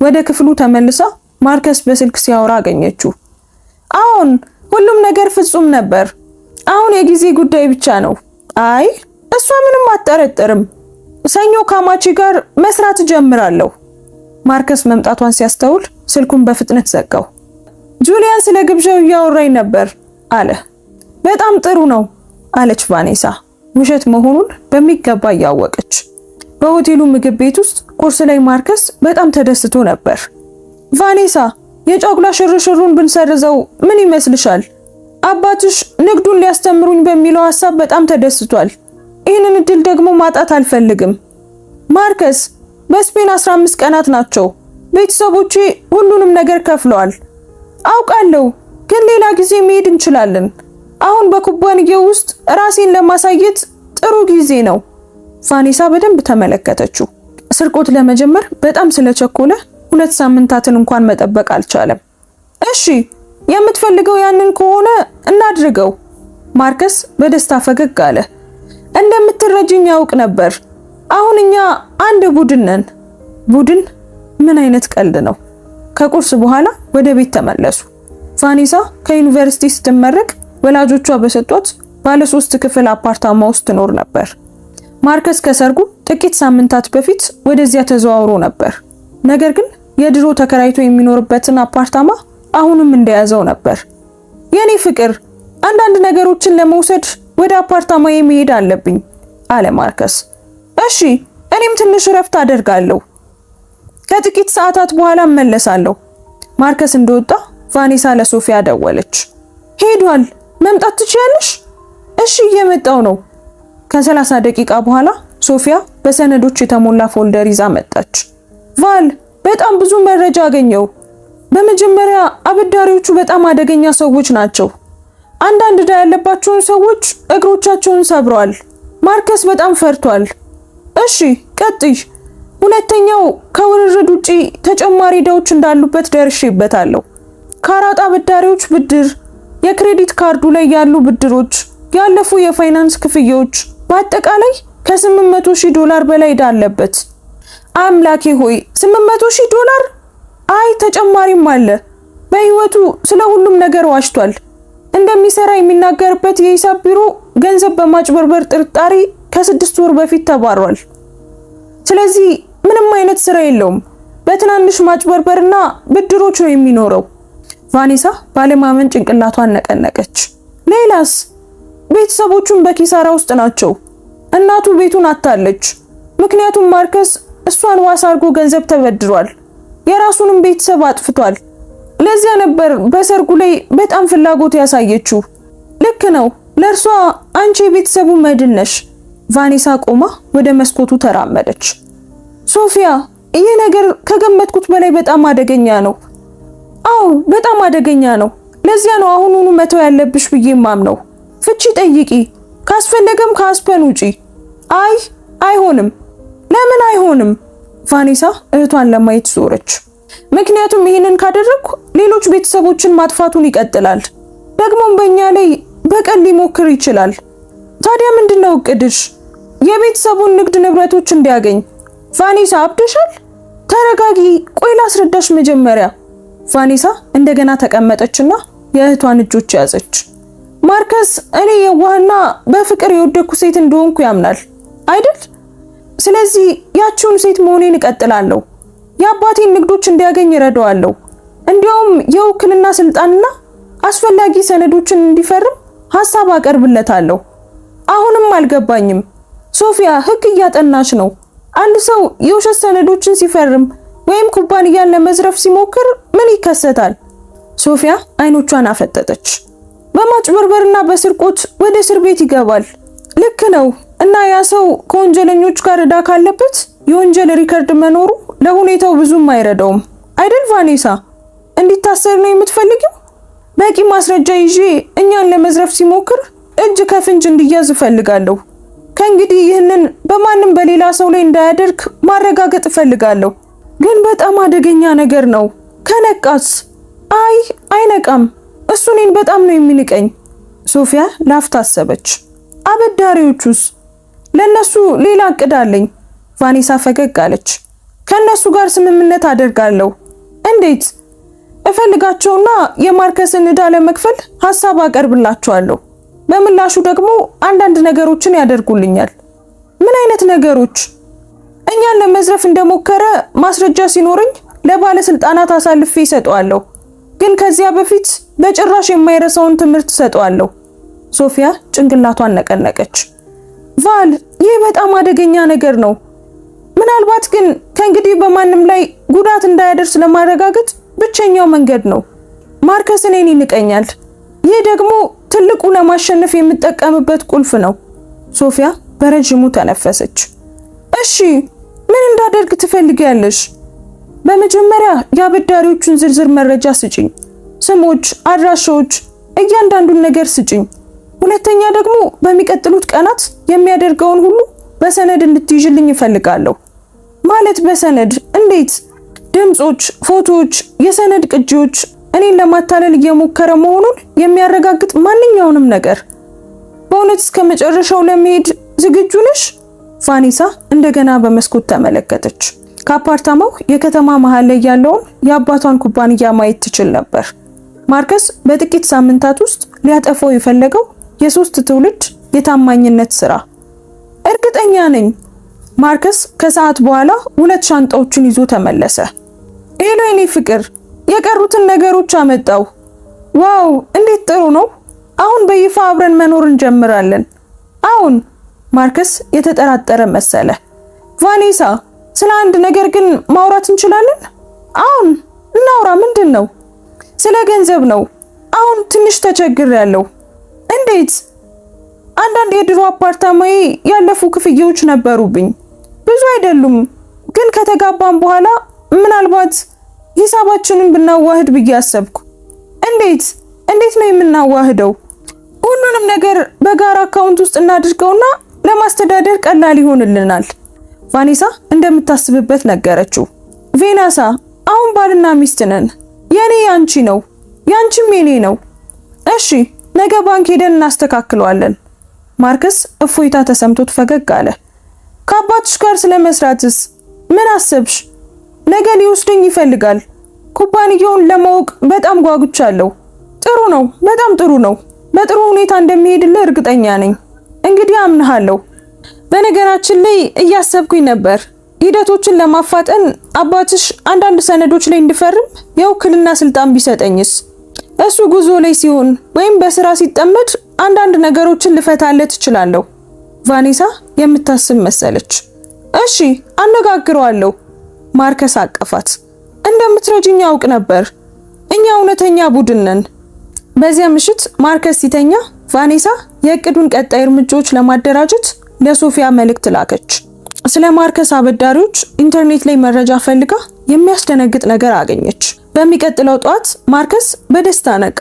ወደ ክፍሉ ተመልሳ ማርከስ በስልክ ሲያወራ አገኘችው። አሁን ሁሉም ነገር ፍጹም ነበር። አሁን የጊዜ ጉዳይ ብቻ ነው። አይ እሷ ምንም አትጠረጥርም። ሰኞ ካማቺ ጋር መስራት ጀምራለሁ። ማርከስ መምጣቷን ሲያስተውል ስልኩን በፍጥነት ዘጋው። ጁሊያን ስለ ግብዣው እያወራኝ ነበር አለ። በጣም ጥሩ ነው አለች ቫኔሳ ውሸት መሆኑን በሚገባ እያወቀች። በሆቴሉ ምግብ ቤት ውስጥ ቁርስ ላይ ማርከስ በጣም ተደስቶ ነበር። ቫኔሳ፣ የጫጉላ ሽርሽሩን ብንሰርዘው ምን ይመስልሻል? አባትሽ ንግዱን ሊያስተምሩኝ በሚለው ሐሳብ በጣም ተደስቷል። ይህንን እድል ደግሞ ማጣት አልፈልግም። ማርከስ፣ በስፔን 15 ቀናት ናቸው። ቤተሰቦቼ ሁሉንም ነገር ከፍለዋል። አውቃለሁ፣ ግን ሌላ ጊዜ መሄድ እንችላለን። አሁን በኩባንያው ውስጥ ራሴን ለማሳየት ጥሩ ጊዜ ነው። ቫኔሳ በደንብ ተመለከተችው። ስርቆት ለመጀመር በጣም ስለቸኮለ 2 ሳምንታትን እንኳን መጠበቅ አልቻለም። እሺ የምትፈልገው ያንን ከሆነ እናድርገው። ማርከስ በደስታ ፈገግ አለ። እንደምትረጅኝ ያውቅ ነበር። አሁን እኛ አንድ ቡድን ነን። ቡድን? ምን አይነት ቀልድ ነው? ከቁርስ በኋላ ወደ ቤት ተመለሱ። ቫኔሳ ከዩኒቨርሲቲ ስትመረቅ ወላጆቿ በሰጧት ባለ 3 ክፍል አፓርታማ ውስጥ ትኖር ነበር። ማርከስ ከሰርጉ ጥቂት ሳምንታት በፊት ወደዚያ ተዘዋውሮ ነበር። ነገር ግን የድሮ ተከራይቶ የሚኖርበትን አፓርታማ አሁንም እንደያዘው ነበር። የኔ ፍቅር፣ አንዳንድ ነገሮችን ለመውሰድ ወደ አፓርታማዬ መሄድ አለብኝ አለ ማርከስ። እሺ፣ እኔም ትንሽ እረፍት አደርጋለሁ። ከጥቂት ሰዓታት በኋላ እመለሳለሁ። ማርከስ እንደወጣ ቫኔሳ ለሶፊያ ደወለች። ሄዷል፣ መምጣት ትችያለሽ? እሺ፣ እየመጣው ነው። ከ30 ደቂቃ በኋላ ሶፊያ በሰነዶች የተሞላ ፎልደር ይዛ መጣች። ቫል፣ በጣም ብዙ መረጃ አገኘው። በመጀመሪያ አበዳሪዎቹ በጣም አደገኛ ሰዎች ናቸው። አንዳንድ ዕዳ ያለባቸውን ሰዎች እግሮቻቸውን ሰብረዋል። ማርከስ በጣም ፈርቷል። እሺ ቀጥይ። ሁለተኛው ከውርርድ ውጪ ተጨማሪ ዕዳዎች እንዳሉበት ደርሼበታለሁ። ከአራጣ አበዳሪዎች ብድር፣ የክሬዲት ካርዱ ላይ ያሉ ብድሮች፣ ያለፉ የፋይናንስ ክፍያዎች፣ በአጠቃላይ $800,000 በላይ ዕዳ አለበት። አምላኬ ሆይ $800,000! አይ ተጨማሪም አለ። በህይወቱ ስለ ሁሉም ነገር ዋሽቷል። እንደሚሰራ የሚናገርበት የሂሳብ ቢሮ ገንዘብ በማጭበርበር ጥርጣሬ ከ6 ወር በፊት ተባሯል። ስለዚህ ምንም አይነት ስራ የለውም። በትናንሽ ማጭበርበርና ብድሮች ነው የሚኖረው። ቫኔሳ ባለማመን ጭንቅላቷን ነቀነቀች። ሌላስ? ቤተሰቦቹም በኪሳራ ውስጥ ናቸው። እናቱ ቤቱን አጣለች። ምክንያቱም ማርከስ እሷን ዋስ አድርጎ ገንዘብ ተበድሯል። የራሱንም ቤተሰብ አጥፍቷል። ለዚያ ነበር በሰርጉ ላይ በጣም ፍላጎት ያሳየችው። ልክ ነው፣ ለእርሷ አንቺ የቤተሰቡ መድን ነሽ። ቫኔሳ ቆማ ወደ መስኮቱ ተራመደች። ሶፊያ፣ ይህ ነገር ከገመትኩት በላይ በጣም አደገኛ ነው። አዎ በጣም አደገኛ ነው። ለዚያ ነው አሁኑኑ መተው ያለብሽ ብዬ ማምነው። ፍቺ ጠይቂ፣ ካስፈለገም ከአስፐን ውጪ። አይ አይሆንም። ለምን አይሆንም? ቫኔሳ እህቷን ለማየት ዞረች። ምክንያቱም ይህንን ካደረግኩ ሌሎች ቤተሰቦችን ማጥፋቱን ይቀጥላል። ደግሞም በእኛ ላይ በቀል ሊሞክር ይችላል። ታዲያ ምንድነው እቅድሽ? የቤተሰቡን ንግድ ንብረቶች እንዲያገኝ። ቫኔሳ አብደሻል? ተረጋጊ፣ ቆይ ላስረዳሽ መጀመሪያ። ቫኔሳ እንደገና ተቀመጠችና የእህቷን እጆች ያዘች። ማርከስ እኔ የዋህና በፍቅር የወደኩ ሴት እንደሆንኩ ያምናል አይደል? ስለዚህ ያቺውን ሴት መሆኔን እቀጥላለሁ። የአባቴን ንግዶች እንዲያገኝ እረዳዋለሁ። እንዲያውም የውክልና ስልጣንና አስፈላጊ ሰነዶችን እንዲፈርም ሐሳብ አቀርብለታለሁ። አሁንም አልገባኝም ሶፊያ፣ ህግ እያጠናች ነው። አንድ ሰው የውሸት ሰነዶችን ሲፈርም ወይም ኩባንያን ለመዝረፍ ሲሞክር ምን ይከሰታል? ሶፊያ አይኖቿን አፈጠጠች። በማጭበርበርና በስርቆት ወደ እስር ቤት ይገባል። ልክ ነው። እና ያ ሰው ከወንጀለኞች ጋር ዕዳ ካለበት የወንጀል ሪከርድ መኖሩ ለሁኔታው ብዙም አይረዳውም አይደል? ቫኔሳ፣ እንዲታሰር ነው የምትፈልጊው? በቂ ማስረጃ ይዤ እኛን ለመዝረፍ ሲሞክር እጅ ከፍንጅ እንዲያዝ እፈልጋለሁ። ከእንግዲህ ይህንን በማንም በሌላ ሰው ላይ እንዳያደርግ ማረጋገጥ እፈልጋለሁ። ግን በጣም አደገኛ ነገር ነው። ከነቃስ? አይ አይነቃም። እሱ እኔን በጣም ነው የሚንቀኝ። ሶፊያ ላፍታ አሰበች። አበዳሪዎቹስ? ለነሱ ሌላ እቅድ አለኝ። ቫኔሳ ፈገግ አለች። ከነሱ ጋር ስምምነት አደርጋለሁ። እንዴት? እፈልጋቸውና የማርከስን ዕዳ ለመክፈል ሐሳብ አቀርብላቸዋለሁ። በምላሹ ደግሞ አንዳንድ ነገሮችን ያደርጉልኛል። ምን አይነት ነገሮች? እኛን ለመዝረፍ እንደሞከረ ማስረጃ ሲኖርኝ ለባለስልጣናት አሳልፌ ይሰጠዋለሁ። ግን ከዚያ በፊት በጭራሽ የማይረሳውን ትምህርት ሰጠዋለሁ። ሶፊያ ጭንቅላቷን ነቀነቀች። ቫል፣ ይህ በጣም አደገኛ ነገር ነው። ምናልባት ግን ከእንግዲህ በማንም ላይ ጉዳት እንዳያደርስ ለማረጋገጥ ብቸኛው መንገድ ነው። ማርከስ እኔን ይንቀኛል። ይህ ደግሞ ትልቁ ለማሸነፍ የምጠቀምበት ቁልፍ ነው። ሶፊያ በረጅሙ ተነፈሰች። እሺ ምን እንዳደርግ ትፈልጊያለሽ? በመጀመሪያ የአበዳሪዎቹን ዝርዝር መረጃ ስጪኝ። ስሞች፣ አድራሻዎች፣ እያንዳንዱን ነገር ስጪኝ። ሁለተኛ ደግሞ በሚቀጥሉት ቀናት የሚያደርገውን ሁሉ በሰነድ እንድትይዥልኝ እፈልጋለሁ። ማለት በሰነድ እንዴት? ድምጾች፣ ፎቶዎች፣ የሰነድ ቅጂዎች፣ እኔን ለማታለል እየሞከረ መሆኑን የሚያረጋግጥ ማንኛውንም ነገር። በእውነት እስከ መጨረሻው ለመሄድ ዝግጁ ነሽ? ቫኔሳ እንደገና በመስኮት ተመለከተች። ከአፓርታማው የከተማ መሃል ላይ ያለውን የአባቷን ኩባንያ ማየት ትችል ነበር። ማርከስ በጥቂት ሳምንታት ውስጥ ሊያጠፋው የፈለገው የሶስት ትውልድ የታማኝነት ስራ። እርግጠኛ ነኝ። ማርከስ ከሰዓት በኋላ 2 ሻንጣዎችን ይዞ ተመለሰ። ሄሎ የኔ ፍቅር፣ የቀሩትን ነገሮች አመጣው። ዋው እንዴት ጥሩ ነው! አሁን በይፋ አብረን መኖር እንጀምራለን። አሁን ማርከስ የተጠራጠረ መሰለ። ቫኔሳ፣ ስለ አንድ ነገር ግን ማውራት እንችላለን? አሁን እናውራ። ምንድን ነው? ስለ ገንዘብ ነው። አሁን ትንሽ ተቸግሬያለሁ። እንዴት? አንዳንድ የድሮ አፓርታማዬ ያለፉ ክፍያዎች ነበሩብኝ። ብዙ አይደሉም፣ ግን ከተጋባን በኋላ ምናልባት ሂሳባችንን ብናዋህድ ብዬ አሰብኩ። እንዴት ነው የምናዋህደው? ሁሉንም ነገር በጋራ አካውንት ውስጥ እናድርገውና ለማስተዳደር ቀላል ይሆንልናል። ቫኔሳ እንደምታስብበት ነገረችው። ቬናሳ፣ አሁን ባልና ሚስት ነን። የኔ ያንቺ ነው፣ ያንቺም የኔ ነው። እሺ፣ ነገ ባንክ ሄደን እናስተካክለዋለን። ማርከስ እፎይታ ተሰምቶት ፈገግ አለ። ከአባትሽ ጋር ስለመስራትስ ምን አሰብሽ? ነገ ሊወስደኝ ይፈልጋል። ኩባንያውን ለማወቅ በጣም ጓጉቻለሁ። ጥሩ ነው፣ በጣም ጥሩ ነው። በጥሩ ሁኔታ እንደሚሄድልህ እርግጠኛ ነኝ። እንግዲህ አምንሃለሁ። በነገራችን ላይ እያሰብኩኝ ነበር፣ ሂደቶችን ለማፋጠን አባትሽ አንዳንድ ሰነዶች ላይ እንድፈርም የውክልና ስልጣን ቢሰጠኝስ? እሱ ጉዞ ላይ ሲሆን ወይም በስራ ሲጠመድ አንዳንድ ነገሮችን ልፈታለት እችላለሁ። ቫኔሳ የምታስብ መሰለች። እሺ አነጋግረዋለሁ። ማርከስ አቀፋት። እንደምትረጅኝ አውቅ ነበር። እኛ እውነተኛ ቡድን ነን። በዚያ ምሽት ማርከስ ሲተኛ ቫኔሳ የእቅዱን ቀጣይ እርምጃዎች ለማደራጀት ለሶፊያ መልእክት ላከች። ስለ ማርከስ አበዳሪዎች ኢንተርኔት ላይ መረጃ ፈልጋ የሚያስደነግጥ ነገር አገኘች። በሚቀጥለው ጠዋት ማርከስ በደስታ ነቃ።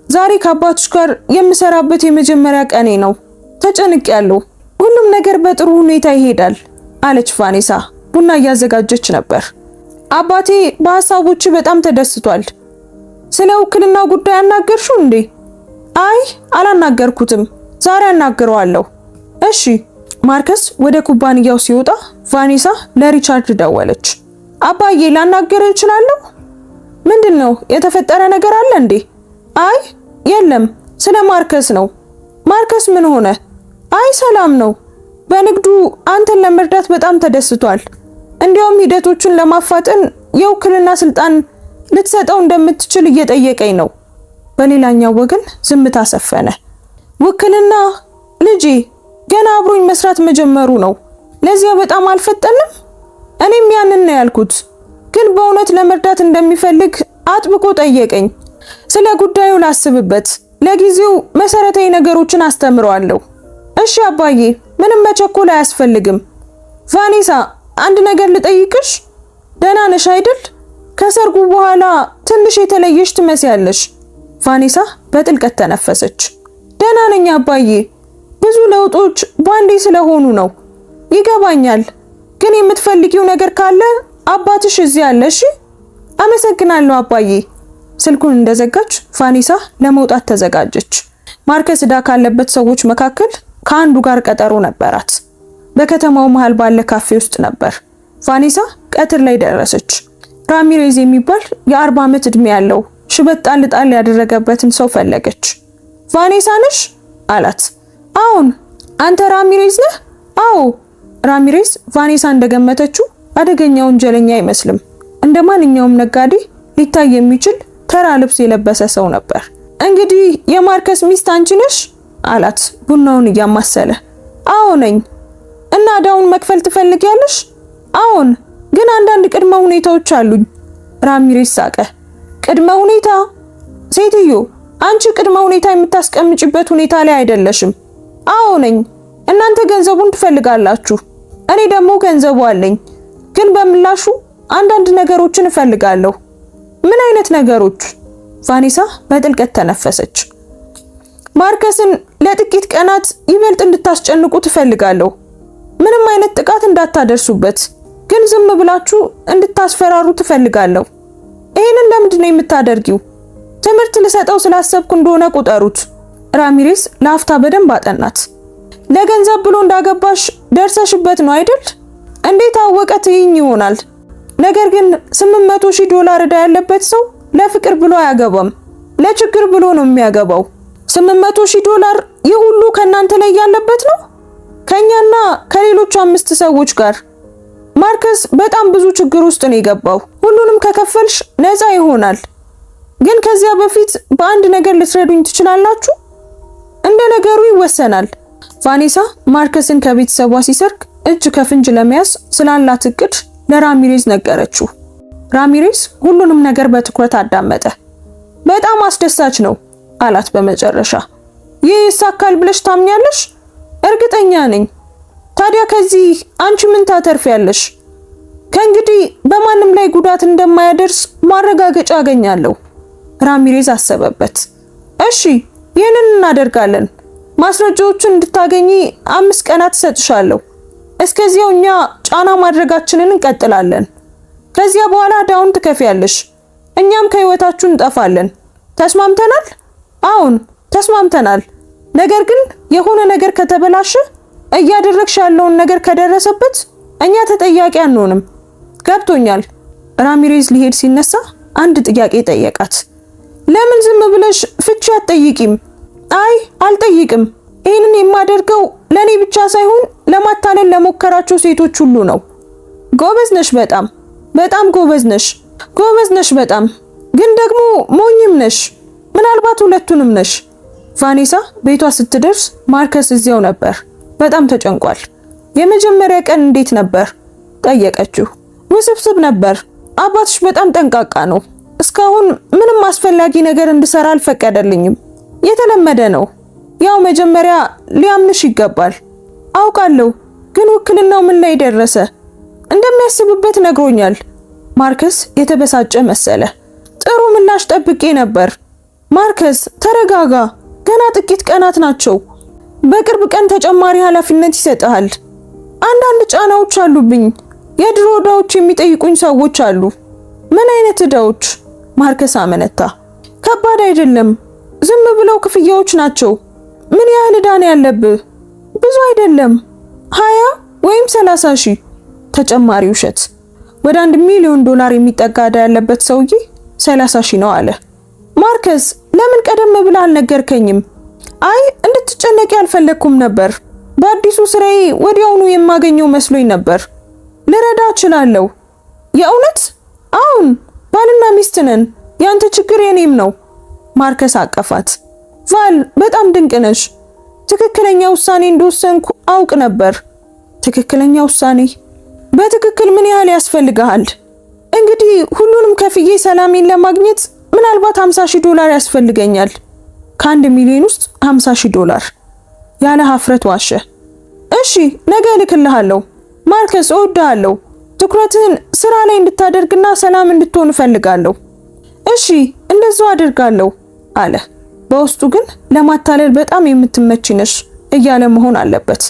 ዛሬ ከአባትሽ ጋር የምሰራበት የመጀመሪያ ቀኔ ነው። ተጨንቄያለሁ። ሁሉም ነገር በጥሩ ሁኔታ ይሄዳል አለች ቫኔሳ ቡና እያዘጋጀች ነበር። አባቴ በሐሳቦች በጣም ተደስቷል። ስለ ውክልና ጉዳይ አናገርሽው እንዴ? አይ አላናገርኩትም። ዛሬ አናግረዋለሁ። እሺ። ማርከስ ወደ ኩባንያው ሲወጣ ቫኔሳ ለሪቻርድ ደወለች። አባዬ ላናገር እችላለሁ? ምንድነው? የተፈጠረ ነገር አለ እንዴ? አይ የለም፣ ስለ ማርከስ ነው። ማርከስ ምን ሆነ? አይ ሰላም ነው። በንግዱ አንተን ለመርዳት በጣም ተደስቷል። እንዲያውም ሂደቶቹን ለማፋጠን የውክልና ስልጣን ልትሰጠው እንደምትችል እየጠየቀኝ ነው። በሌላኛው ወገን ዝምታ ሰፈነ። ውክልና ልጄ ገና አብሮኝ መስራት መጀመሩ ነው። ለዚያ በጣም አልፈጠንም? እኔም ያንን ነው ያልኩት። ግን በእውነት ለመርዳት እንደሚፈልግ አጥብቆ ጠየቀኝ። ስለ ጉዳዩ ላስብበት። ለጊዜው መሰረታዊ ነገሮችን አስተምረዋለሁ። እሺ አባዬ፣ ምንም መቸኮል አያስፈልግም። ቫኔሳ፣ አንድ ነገር ልጠይቅሽ። ደህና ነሽ አይደል? ከሰርጉ በኋላ ትንሽ የተለየሽ ትመስያለሽ። ቫኔሳ በጥልቀት ተነፈሰች። ደህና ነኝ አባዬ። ብዙ ለውጦች ባንዴ ስለሆኑ ነው። ይገባኛል። ግን የምትፈልጊው ነገር ካለ አባትሽ እዚህ አለ። እሺ? አመሰግናለሁ አባዬ። ስልኩን እንደዘጋች ቫኔሳ ለመውጣት ተዘጋጀች። ማርከስ ዕዳ ካለበት ሰዎች መካከል ከአንዱ ጋር ቀጠሮ ነበራት። በከተማው መሃል ባለ ካፌ ውስጥ ነበር። ቫኔሳ ቀትር ላይ ደረሰች። ራሚሬዝ የሚባል የ40 ዓመት ዕድሜ ያለው ሽበት ጣል ጣል ያደረገበትን ሰው ፈለገች። ቫኔሳ ነሽ አላት። አሁን አንተ ራሚሬዝ ነህ? አዎ። ራሚሬዝ ቫኔሳ እንደገመተችው አደገኛ ወንጀለኛ አይመስልም። እንደ ማንኛውም ነጋዴ ሊታይ የሚችል ተራ ልብስ የለበሰ ሰው ነበር። እንግዲህ የማርከስ ሚስት አንቺ ነሽ አላት ቡናውን እያማሰለ። አዎ ነኝ። እና ዕዳውን መክፈል ትፈልጊያለሽ? አዎን፣ ግን አንዳንድ ቅድመ ሁኔታዎች አሉኝ። ራሚሬዝ ሳቀ። ቅድመ ሁኔታ? ሴትዮ፣ አንቺ ቅድመ ሁኔታ የምታስቀምጪበት ሁኔታ ላይ አይደለሽም። አዎ ነኝ። እናንተ ገንዘቡን ትፈልጋላችሁ፣ እኔ ደግሞ ገንዘቡ አለኝ። ግን በምላሹ አንዳንድ ነገሮችን እፈልጋለሁ። ምን አይነት ነገሮች? ቫኔሳ በጥልቀት ተነፈሰች። ማርከስን ለጥቂት ቀናት ይበልጥ እንድታስጨንቁ ትፈልጋለሁ። ምንም አይነት ጥቃት እንዳታደርሱበት፣ ግን ዝም ብላችሁ እንድታስፈራሩ ትፈልጋለሁ። ይሄንን ለምንድን ነው የምታደርጊው? ትምህርት ልሰጠው ስላሰብኩ እንደሆነ ቁጠሩት። ራሚሬስ ለአፍታ በደንብ አጠናት። ለገንዘብ ብሎ እንዳገባሽ ደርሰሽበት ነው አይደል? እንዴት አወቀ ትይኝ ይሆናል። ነገር ግን $800,000 ዕዳ ያለበት ሰው ለፍቅር ብሎ አያገባም፣ ለችግር ብሎ ነው የሚያገባው። $800,000 ይህ ሁሉ ከናንተ ላይ ያለበት ነው፣ ከኛና ከሌሎች 5 ሰዎች ጋር። ማርከስ በጣም ብዙ ችግር ውስጥ ነው የገባው። ሁሉንም ከከፈልሽ ነፃ ይሆናል። ግን ከዚያ በፊት በአንድ ነገር ልትረዱኝ ትችላላችሁ? እንደ ነገሩ ይወሰናል። ቫኔሳ ማርከስን ከቤተሰቧ ሲሰርቅ እጅ ከፍንጅ ለመያዝ ስላላት እቅድ ለራሚሬዝ ነገረችው። ራሚሬዝ ሁሉንም ነገር በትኩረት አዳመጠ። በጣም አስደሳች ነው አላት በመጨረሻ። ይህ ይሳካል ብለሽ ታምኛለሽ? እርግጠኛ ነኝ። ታዲያ ከዚህ አንቺ ምን ታተርፊያለሽ? ከእንግዲህ በማንም ላይ ጉዳት እንደማያደርስ ማረጋገጫ አገኛለሁ። ራሚሬዝ አሰበበት። እሺ ይህንን እናደርጋለን። ማስረጃዎችን እንድታገኚ 5 ቀናት እሰጥሻለሁ። እስከዚያው እኛ ጫና ማድረጋችንን እንቀጥላለን። ከዚያ በኋላ ዕዳውን ትከፍያለሽ፣ እኛም ከህይወታችሁ እንጠፋለን። ተስማምተናል? አሁን ተስማምተናል። ነገር ግን የሆነ ነገር ከተበላሸ፣ እያደረግሽ ያለውን ነገር ከደረሰበት እኛ ተጠያቂ አንሆንም። ገብቶኛል። ራሚሬዝ ሊሄድ ሲነሳ አንድ ጥያቄ ጠየቃት። ለምን ዝም ብለሽ ፍቺ አትጠይቂም? አይ አልጠይቅም። ይህንን የማደርገው ለኔ ብቻ ሳይሆን ለማታለል ለሞከራቸው ሴቶች ሁሉ ነው። ጎበዝ ነሽ፣ በጣም በጣም ጎበዝ ነሽ። ጎበዝ ነሽ በጣም፣ ግን ደግሞ ሞኝም ነሽ። ምናልባት ሁለቱንም ነሽ። ቫኔሳ ቤቷ ስትደርስ ማርከስ እዚያው ነበር። በጣም ተጨንቋል። የመጀመሪያ ቀን እንዴት ነበር ጠየቀችው። ውስብስብ ነበር። አባትሽ በጣም ጠንቃቃ ነው። እስካሁን ምንም አስፈላጊ ነገር እንድሰራ አልፈቀደልኝም። የተለመደ ነው። ያው መጀመሪያ ሊያምንሽ ይገባል። አውቃለሁ፣ ግን ውክልናው ምን ላይ ደረሰ? እንደሚያስብበት ነግሮኛል። ማርከስ የተበሳጨ መሰለ። ጥሩ ምላሽ ጠብቄ ነበር። ማርከስ ተረጋጋ፣ ገና ጥቂት ቀናት ናቸው። በቅርብ ቀን ተጨማሪ ኃላፊነት ይሰጥሃል። አንዳንድ ጫናዎች አሉብኝ። የድሮ ዕዳዎች የሚጠይቁኝ ሰዎች አሉ። ምን አይነት ዕዳዎች? ማርከስ አመነታ። ከባድ አይደለም፣ ዝም ብለው ክፍያዎች ናቸው። ምን ያህል ዕዳ ነው ያለብህ? ብዙ አይደለም፣ 20 ወይም 30 ሺህ። ተጨማሪ ውሸት። ወደ $1 ሚሊዮን የሚጠጋ ዕዳ ያለበት ሰውዬ 30 ሺህ ነው አለ። ማርከስ ለምን ቀደም ብለህ አልነገርከኝም? አይ እንድትጨነቂ አልፈለኩም ነበር። በአዲሱ ስራዬ ወዲያውኑ የማገኘው መስሎኝ ነበር። ልረዳ እችላለሁ። የእውነት? አሁን ባልና ሚስት ነን። ያንተ ችግር የኔም ነው። ማርከስ አቀፋት። ቫል በጣም ድንቅ ነሽ። ትክክለኛ ውሳኔ እንደወሰንኩ አውቅ ነበር። ትክክለኛ ውሳኔ? በትክክል ምን ያህል ያስፈልጋል? እንግዲህ ሁሉንም ከፍዬ ሰላሜን ለማግኘት ምናልባት $50,000 ያስፈልገኛል። ከ1 ሚሊዮን ውስጥ $50,000 ያለ ሀፍረት ዋሸ። እሺ ነገ እልክልሃለሁ። ማርከስ እወድሃለሁ። ትኩረትህን ስራ ላይ እንድታደርግና ሰላም እንድትሆን እፈልጋለሁ። እሺ እንደዛው አደርጋለሁ አለ። በውስጡ ግን ለማታለል በጣም የምትመች ነሽ እያለ መሆን አለበት።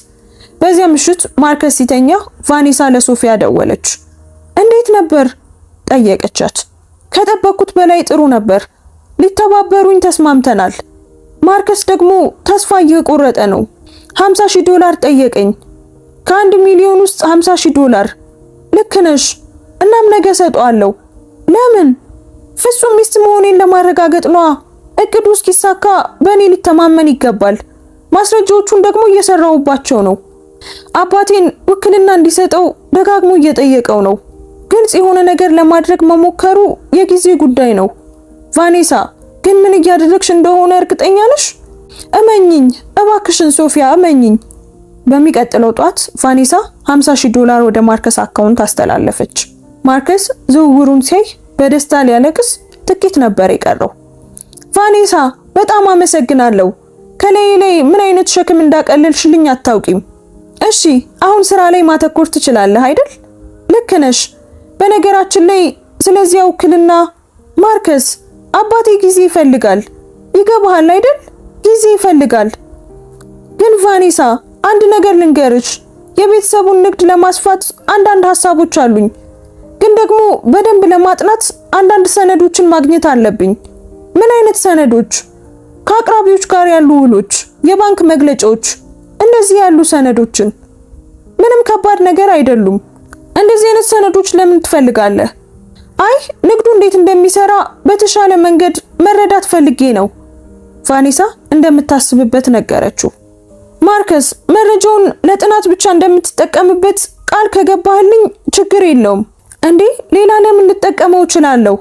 በዚያ ምሽት ማርከስ ሲተኛ ቫኔሳ ለሶፊያ ደወለች። እንዴት ነበር ጠየቀቻት። ከጠበቅኩት በላይ ጥሩ ነበር። ሊተባበሩኝ ተስማምተናል። ማርከስ ደግሞ ተስፋ እየቆረጠ ነው። $50,000 ጠየቀኝ። ከ1 ሚሊዮን ውስጥ $50,000። ልክ ነሽ። እናም ነገ ሰጠዋለሁ። ለምን? ፍጹም ሚስት መሆኔን ለማረጋገጥ ነዋ። እቅዱ እስኪሳካ በእኔ ሊተማመን ይገባል። ማስረጃዎቹን ደግሞ እየሰራሁባቸው ነው። አባቴን ውክልና እንዲሰጠው ደጋግሞ እየጠየቀው ነው። ግልጽ የሆነ ነገር ለማድረግ መሞከሩ የጊዜ ጉዳይ ነው። ቫኔሳ ግን ምን እያደረግሽ እንደሆነ እርግጠኛ ነሽ? እመኝኝ እባክሽን ሶፊያ እመኝኝ። በሚቀጥለው ጧት ቫኔሳ $50,000 ወደ ማርከስ አካውንት አስተላለፈች። ማርከስ ዝውውሩን ሲያይ በደስታ ሊያለቅስ ጥቂት ነበር የቀረው። ቫኔሳ በጣም አመሰግናለሁ። ከላይ ላይ ምን አይነት ሸክም እንዳቀለልሽልኝ አታውቂም። እሺ አሁን ስራ ላይ ማተኮር ትችላለህ አይደል? ልክ ነሽ። በነገራችን ላይ ስለዚህ ውክልና ማርከስ አባቴ ጊዜ ይፈልጋል። ይገባሃል አይደል? ጊዜ ይፈልጋል። ግን ቫኔሳ አንድ ነገር ልንገርሽ፣ የቤተሰቡን ንግድ ለማስፋት አንዳንድ ሐሳቦች አሉኝ። ግን ደግሞ በደንብ ለማጥናት አንዳንድ ሰነዶችን ማግኘት አለብኝ። ምን አይነት ሰነዶች? ከአቅራቢዎች ጋር ያሉ ውሎች፣ የባንክ መግለጫዎች፣ እንደዚህ ያሉ ሰነዶችን። ምንም ከባድ ነገር አይደሉም። እንደዚህ አይነት ሰነዶች ለምን ትፈልጋለህ? አይ ንግዱ እንዴት እንደሚሰራ በተሻለ መንገድ መረዳት ፈልጌ ነው። ቫኔሳ እንደምታስብበት ነገረችው። ማርከስ መረጃውን ለጥናት ብቻ እንደምትጠቀምበት ቃል ከገባህልኝ ችግር የለውም። እንዴ ሌላ ለምን ልጠቀመው እችላለሁ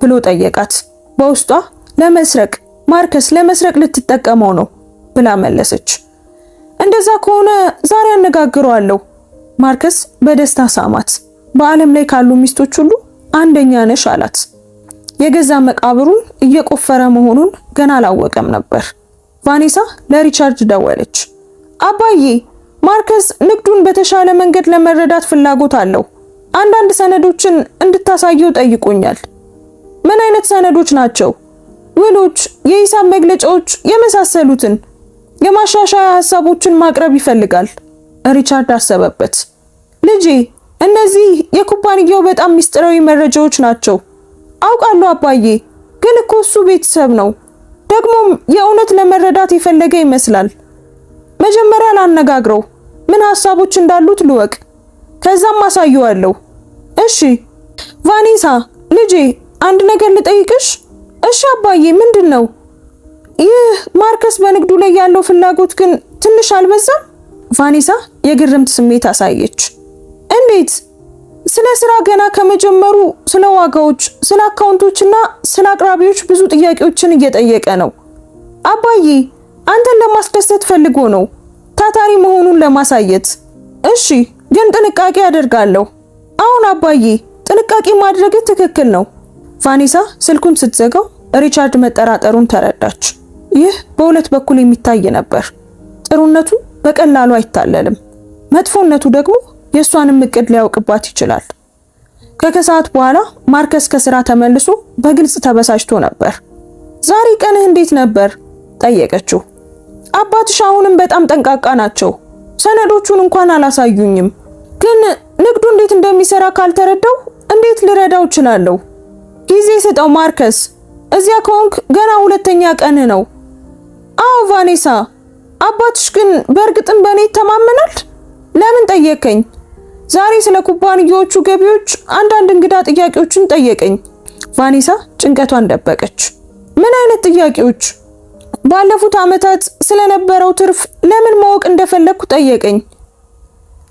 ብሎ ጠየቃት። በውስጧ ለመስረቅ ማርከስ ለመስረቅ ልትጠቀመው ነው ብላ መለሰች። እንደዛ ከሆነ ዛሬ አነጋግረዋለሁ። ማርከስ በደስታ ሳማት። በዓለም ላይ ካሉ ሚስቶች ሁሉ አንደኛ ነሽ አላት። የገዛ መቃብሩን እየቆፈረ መሆኑን ገና አላወቀም ነበር። ቫኔሳ ለሪቻርድ ደወለች። አባዬ ማርከስ ንግዱን በተሻለ መንገድ ለመረዳት ፍላጎት አለው። አንዳንድ ሰነዶችን እንድታሳየው ጠይቆኛል። ምን አይነት ሰነዶች ናቸው? ውሎች፣ የሂሳብ መግለጫዎች የመሳሰሉትን የማሻሻያ ሐሳቦችን ማቅረብ ይፈልጋል። ሪቻርድ አሰበበት። ልጄ እነዚህ የኩባንያው በጣም ሚስጥራዊ መረጃዎች ናቸው። አውቃለሁ አባዬ፣ ግን እኮ እሱ ቤተሰብ ነው። ደግሞም የእውነት ለመረዳት የፈለገ ይመስላል። መጀመሪያ ላነጋግረው፣ ምን ሐሳቦች እንዳሉት ልወቅ፣ ከዛም አሳየዋለሁ። እሺ ቫኔሳ ልጄ አንድ ነገር ልጠይቅሽ? እሺ አባዬ ምንድን ነው? ይህ ማርከስ በንግዱ ላይ ያለው ፍላጎት ግን ትንሽ አልበዛም? ቫኔሳ የግርምት ስሜት አሳየች። እንዴት? ስለ ስራ ገና ከመጀመሩ ስለ ዋጋዎች፣ ስለ አካውንቶችና ስለ አቅራቢዎች ብዙ ጥያቄዎችን እየጠየቀ ነው። አባዬ አንተን ለማስደሰት ፈልጎ ነው፣ ታታሪ መሆኑን ለማሳየት። እሺ ግን ጥንቃቄ አደርጋለሁ። አሁን አባዬ ጥንቃቄ ማድረግ ትክክል ነው። ቫኔሳ ስልኩን ስትዘጋው ሪቻርድ መጠራጠሩን ተረዳች። ይህ በሁለት በኩል የሚታይ ነበር። ጥሩነቱ በቀላሉ አይታለልም፣ መጥፎነቱ ደግሞ የሷንም እቅድ ሊያውቅባት ይችላል። ከከሰዓት በኋላ ማርከስ ከስራ ተመልሶ በግልጽ ተበሳጭቶ ነበር። ዛሬ ቀንህ እንዴት ነበር? ጠየቀችው። አባትሽ አሁንም በጣም ጠንቃቃ ናቸው። ሰነዶቹን እንኳን አላሳዩኝም። ግን ንግዱ እንዴት እንደሚሰራ ካልተረዳው እንዴት ልረዳው እችላለሁ? ጊዜ ስጠው ማርከስ። እዚያ ከሆንክ ገና ሁለተኛ ቀንህ ነው። አዎ ቫኔሳ፣ አባትሽ ግን በእርግጥም በእኔ ይተማመናል? ለምን ጠየቀኝ? ዛሬ ስለ ኩባንያዎቹ ገቢዎች አንዳንድ እንግዳ ጥያቄዎችን ጠየቀኝ። ቫኔሳ ጭንቀቷን ደበቀች። ምን አይነት ጥያቄዎች? ባለፉት ዓመታት ስለነበረው ትርፍ ለምን ማወቅ እንደፈለኩ ጠየቀኝ።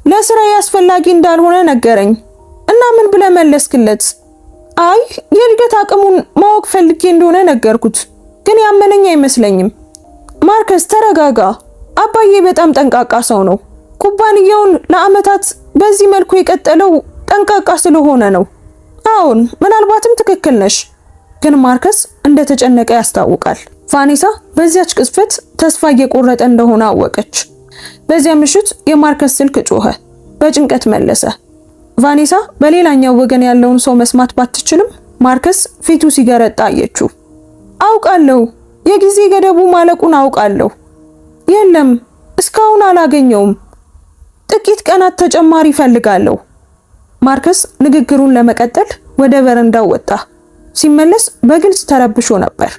ለስራዬ አስፈላጊ እንዳልሆነ ነገረኝ። እና ምን ብለህ መለስክለት? አይ የእድገት አቅሙን ማወቅ ፈልጌ እንደሆነ ነገርኩት፣ ግን ያመነኝ አይመስለኝም። ማርከስ ተረጋጋ። አባዬ በጣም ጠንቃቃ ሰው ነው። ኩባንያውን ለዓመታት በዚህ መልኩ የቀጠለው ጠንቃቃ ስለሆነ ነው። አሁን ምናልባትም ትክክል ነሽ፣ ግን ማርከስ እንደተጨነቀ ያስታውቃል። ቫኔሳ በዚያች ቅጽበት ተስፋ እየቆረጠ እንደሆነ አወቀች። በዚያ ምሽት የማርከስ ስልክ ጮኸ። በጭንቀት መለሰ። ቫኔሳ በሌላኛው ወገን ያለውን ሰው መስማት ባትችልም ማርከስ ፊቱ ሲገረጣ አየችው። አውቃለሁ፣ የጊዜ ገደቡ ማለቁን አውቃለሁ። የለም እስካሁን አላገኘውም። ጥቂት ቀናት ተጨማሪ ፈልጋለሁ። ማርከስ ንግግሩን ለመቀጠል ወደ በረንዳው ወጣ። ሲመለስ በግልጽ ተረብሾ ነበር።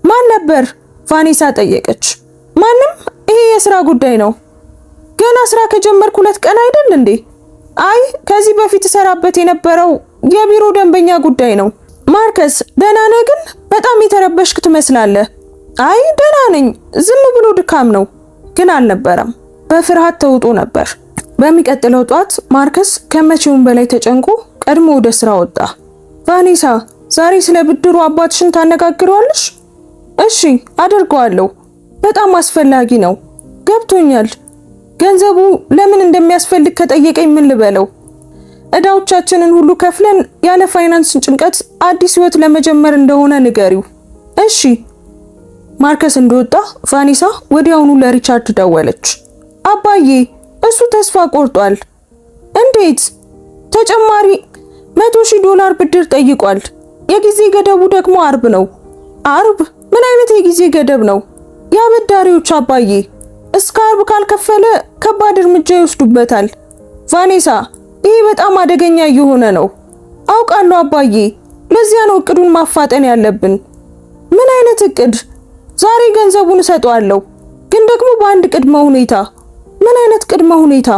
ማን ነበር? ቫኔሳ ጠየቀች። ማንም፣ ይሄ የሥራ ጉዳይ ነው። ገና ስራ ከጀመርኩ 2 ቀን አይደል እንዴ? አይ ከዚህ በፊት ሰራበት የነበረው የቢሮ ደንበኛ ጉዳይ ነው። ማርከስ ደህና ነህ? ግን በጣም የተረበሽክ ትመስላለህ። አይ ደህና ነኝ፣ ዝም ብሎ ድካም ነው። ግን አልነበረም፣ በፍርሃት ተውጦ ነበር። በሚቀጥለው ጧት ማርከስ ከመቼውም በላይ ተጨንቆ ቀድሞ ወደ ስራ ወጣ። ቫኔሳ ዛሬ ስለ ብድሩ አባትሽን ታነጋግረዋለሽ? እሺ አደርገዋለሁ። በጣም አስፈላጊ ነው። ገብቶኛል። ገንዘቡ ለምን እንደሚያስፈልግ ከጠየቀኝ ምን ልበለው? እዳዎቻችንን ሁሉ ከፍለን ያለ ፋይናንስ ጭንቀት አዲስ ህይወት ለመጀመር እንደሆነ ንገሪው። እሺ። ማርከስ እንደወጣ ቫኔሳ ወዲያውኑ ለሪቻርድ ደወለች። አባዬ እሱ ተስፋ ቆርጧል። እንዴት? ተጨማሪ $100,000 ብድር ጠይቋል። የጊዜ ገደቡ ደግሞ አርብ ነው። አርብ? ምን አይነት የጊዜ ገደብ ነው? የአበዳሪዎች አባዬ እስከ አርብ ካልከፈለ ከባድ እርምጃ ይወስዱበታል። ቫኔሳ ይሄ በጣም አደገኛ እየሆነ ነው። አውቃለሁ አባዬ፣ ለዚያ ነው እቅዱን ማፋጠን ያለብን። ምን አይነት እቅድ? ዛሬ ገንዘቡን እሰጠዋለሁ፣ ግን ደግሞ በአንድ ቅድመ ሁኔታ። ምን አይነት ቅድመ ሁኔታ?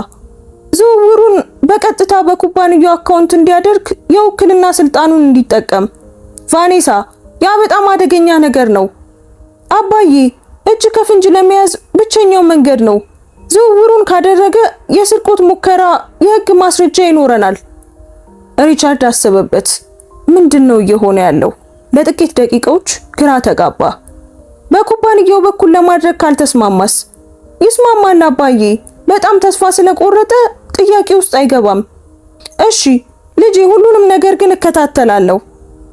ዝውውሩን በቀጥታ በኩባንያው አካውንት እንዲያደርግ የውክልና ስልጣኑን እንዲጠቀም። ቫኔሳ ያ በጣም አደገኛ ነገር ነው አባዬ። እጅ ከፍንጅ ለመያዝ ብቸኛው መንገድ ነው። ዝውውሩን ካደረገ የስርቆት ሙከራ የህግ ማስረጃ ይኖረናል። ሪቻርድ አሰበበት። ምንድነው እየሆነ ያለው? ለጥቂት ደቂቃዎች ግራ ተጋባ። በኩባንያው በኩል ለማድረግ ካልተስማማስ? ይስማማል አባዬ። በጣም ተስፋ ስለቆረጠ ጥያቄ ውስጥ አይገባም። እሺ ልጄ፣ ሁሉንም ነገር ግን እከታተላለሁ።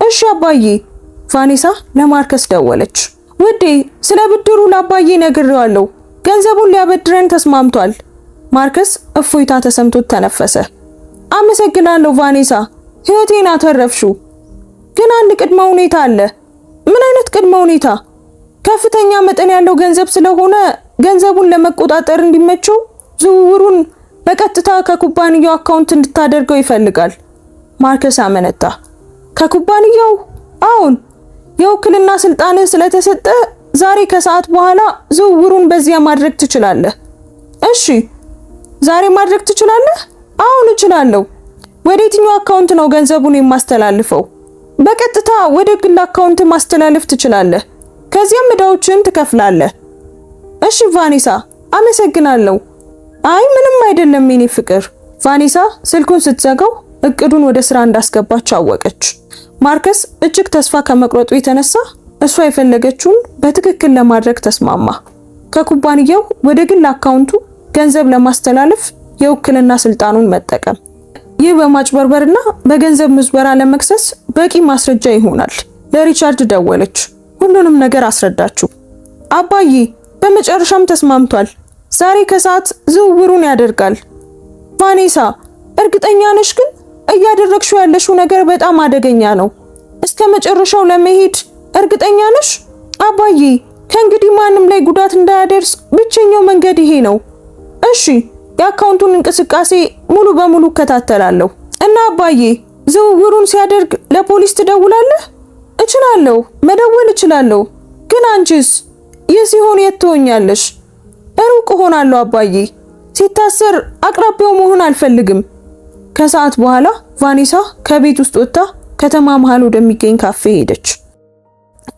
እሺ አባዬ። ቫኔሳ ለማርከስ ደወለች። ውዴ፣ ስለ ብድሩ ለአባዬ ነግሬዋለሁ። ገንዘቡን ሊያበድረን ተስማምቷል። ማርከስ እፎይታ ተሰምቶት ተነፈሰ። አመሰግናለሁ ቫኔሳ፣ ህይወቴን አተረፍሽው። ግን አንድ ቅድመ ሁኔታ አለ። ምን አይነት ቅድመ ሁኔታ? ከፍተኛ መጠን ያለው ገንዘብ ስለሆነ ገንዘቡን ለመቆጣጠር እንዲመቸው ዝውውሩን በቀጥታ ከኩባንያው አካውንት እንድታደርገው ይፈልጋል። ማርከስ አመነታ። ከኩባንያው? አዎን፣ የውክልና ስልጣን ስለተሰጠ ዛሬ ከሰዓት በኋላ ዝውውሩን በዚያ ማድረግ ትችላለህ። እሺ፣ ዛሬ ማድረግ ትችላለህ? አዎን እችላለሁ። ወደ የትኛው አካውንት ነው ገንዘቡን የማስተላልፈው? በቀጥታ ወደ ግል አካውንት ማስተላለፍ ትችላለህ። ከዚያም ዕዳዎችን ትከፍላለህ። እሺ ቫኔሳ፣ አመሰግናለሁ። አይ ምንም አይደለም የኔ ፍቅር። ቫኔሳ ስልኩን ስትዘጋው እቅዱን ወደ ስራ እንዳስገባች አወቀች። ማርከስ እጅግ ተስፋ ከመቁረጡ የተነሳ እሷ የፈለገችውን በትክክል ለማድረግ ተስማማ። ከኩባንያው ወደ ግል አካውንቱ ገንዘብ ለማስተላለፍ የውክልና ስልጣኑን መጠቀም። ይህ በማጭበርበርና በገንዘብ ምዝበራ ለመክሰስ በቂ ማስረጃ ይሆናል። ለሪቻርድ ደወለች። ሁሉንም ነገር አስረዳችው። አባዬ በመጨረሻም ተስማምቷል። ዛሬ ከሰዓት ዝውውሩን ያደርጋል። ቫኔሳ እርግጠኛ ነሽ? ግን እያደረግሽው ያለሽው ነገር በጣም አደገኛ ነው። እስከ መጨረሻው ለመሄድ እርግጠኛ ነሽ? አባዬ ከእንግዲህ ማንም ላይ ጉዳት እንዳያደርስ ብቸኛው መንገድ ይሄ ነው። እሺ፣ የአካውንቱን እንቅስቃሴ ሙሉ በሙሉ እከታተላለሁ። እና አባዬ ዝውውሩን ሲያደርግ ለፖሊስ ትደውላለህ? እችላለሁ፣ መደወል እችላለሁ። ግን አንቺስ? ይህ ሲሆን የት ትሆኛለሽ? ሩቅ እሆናለሁ አባዬ። ሲታሰር አቅራቢያው መሆን አልፈልግም። ከሰዓት በኋላ ቫኔሳ ከቤት ውስጥ ወጥታ ከተማ መሃል ወደሚገኝ ካፌ ሄደች።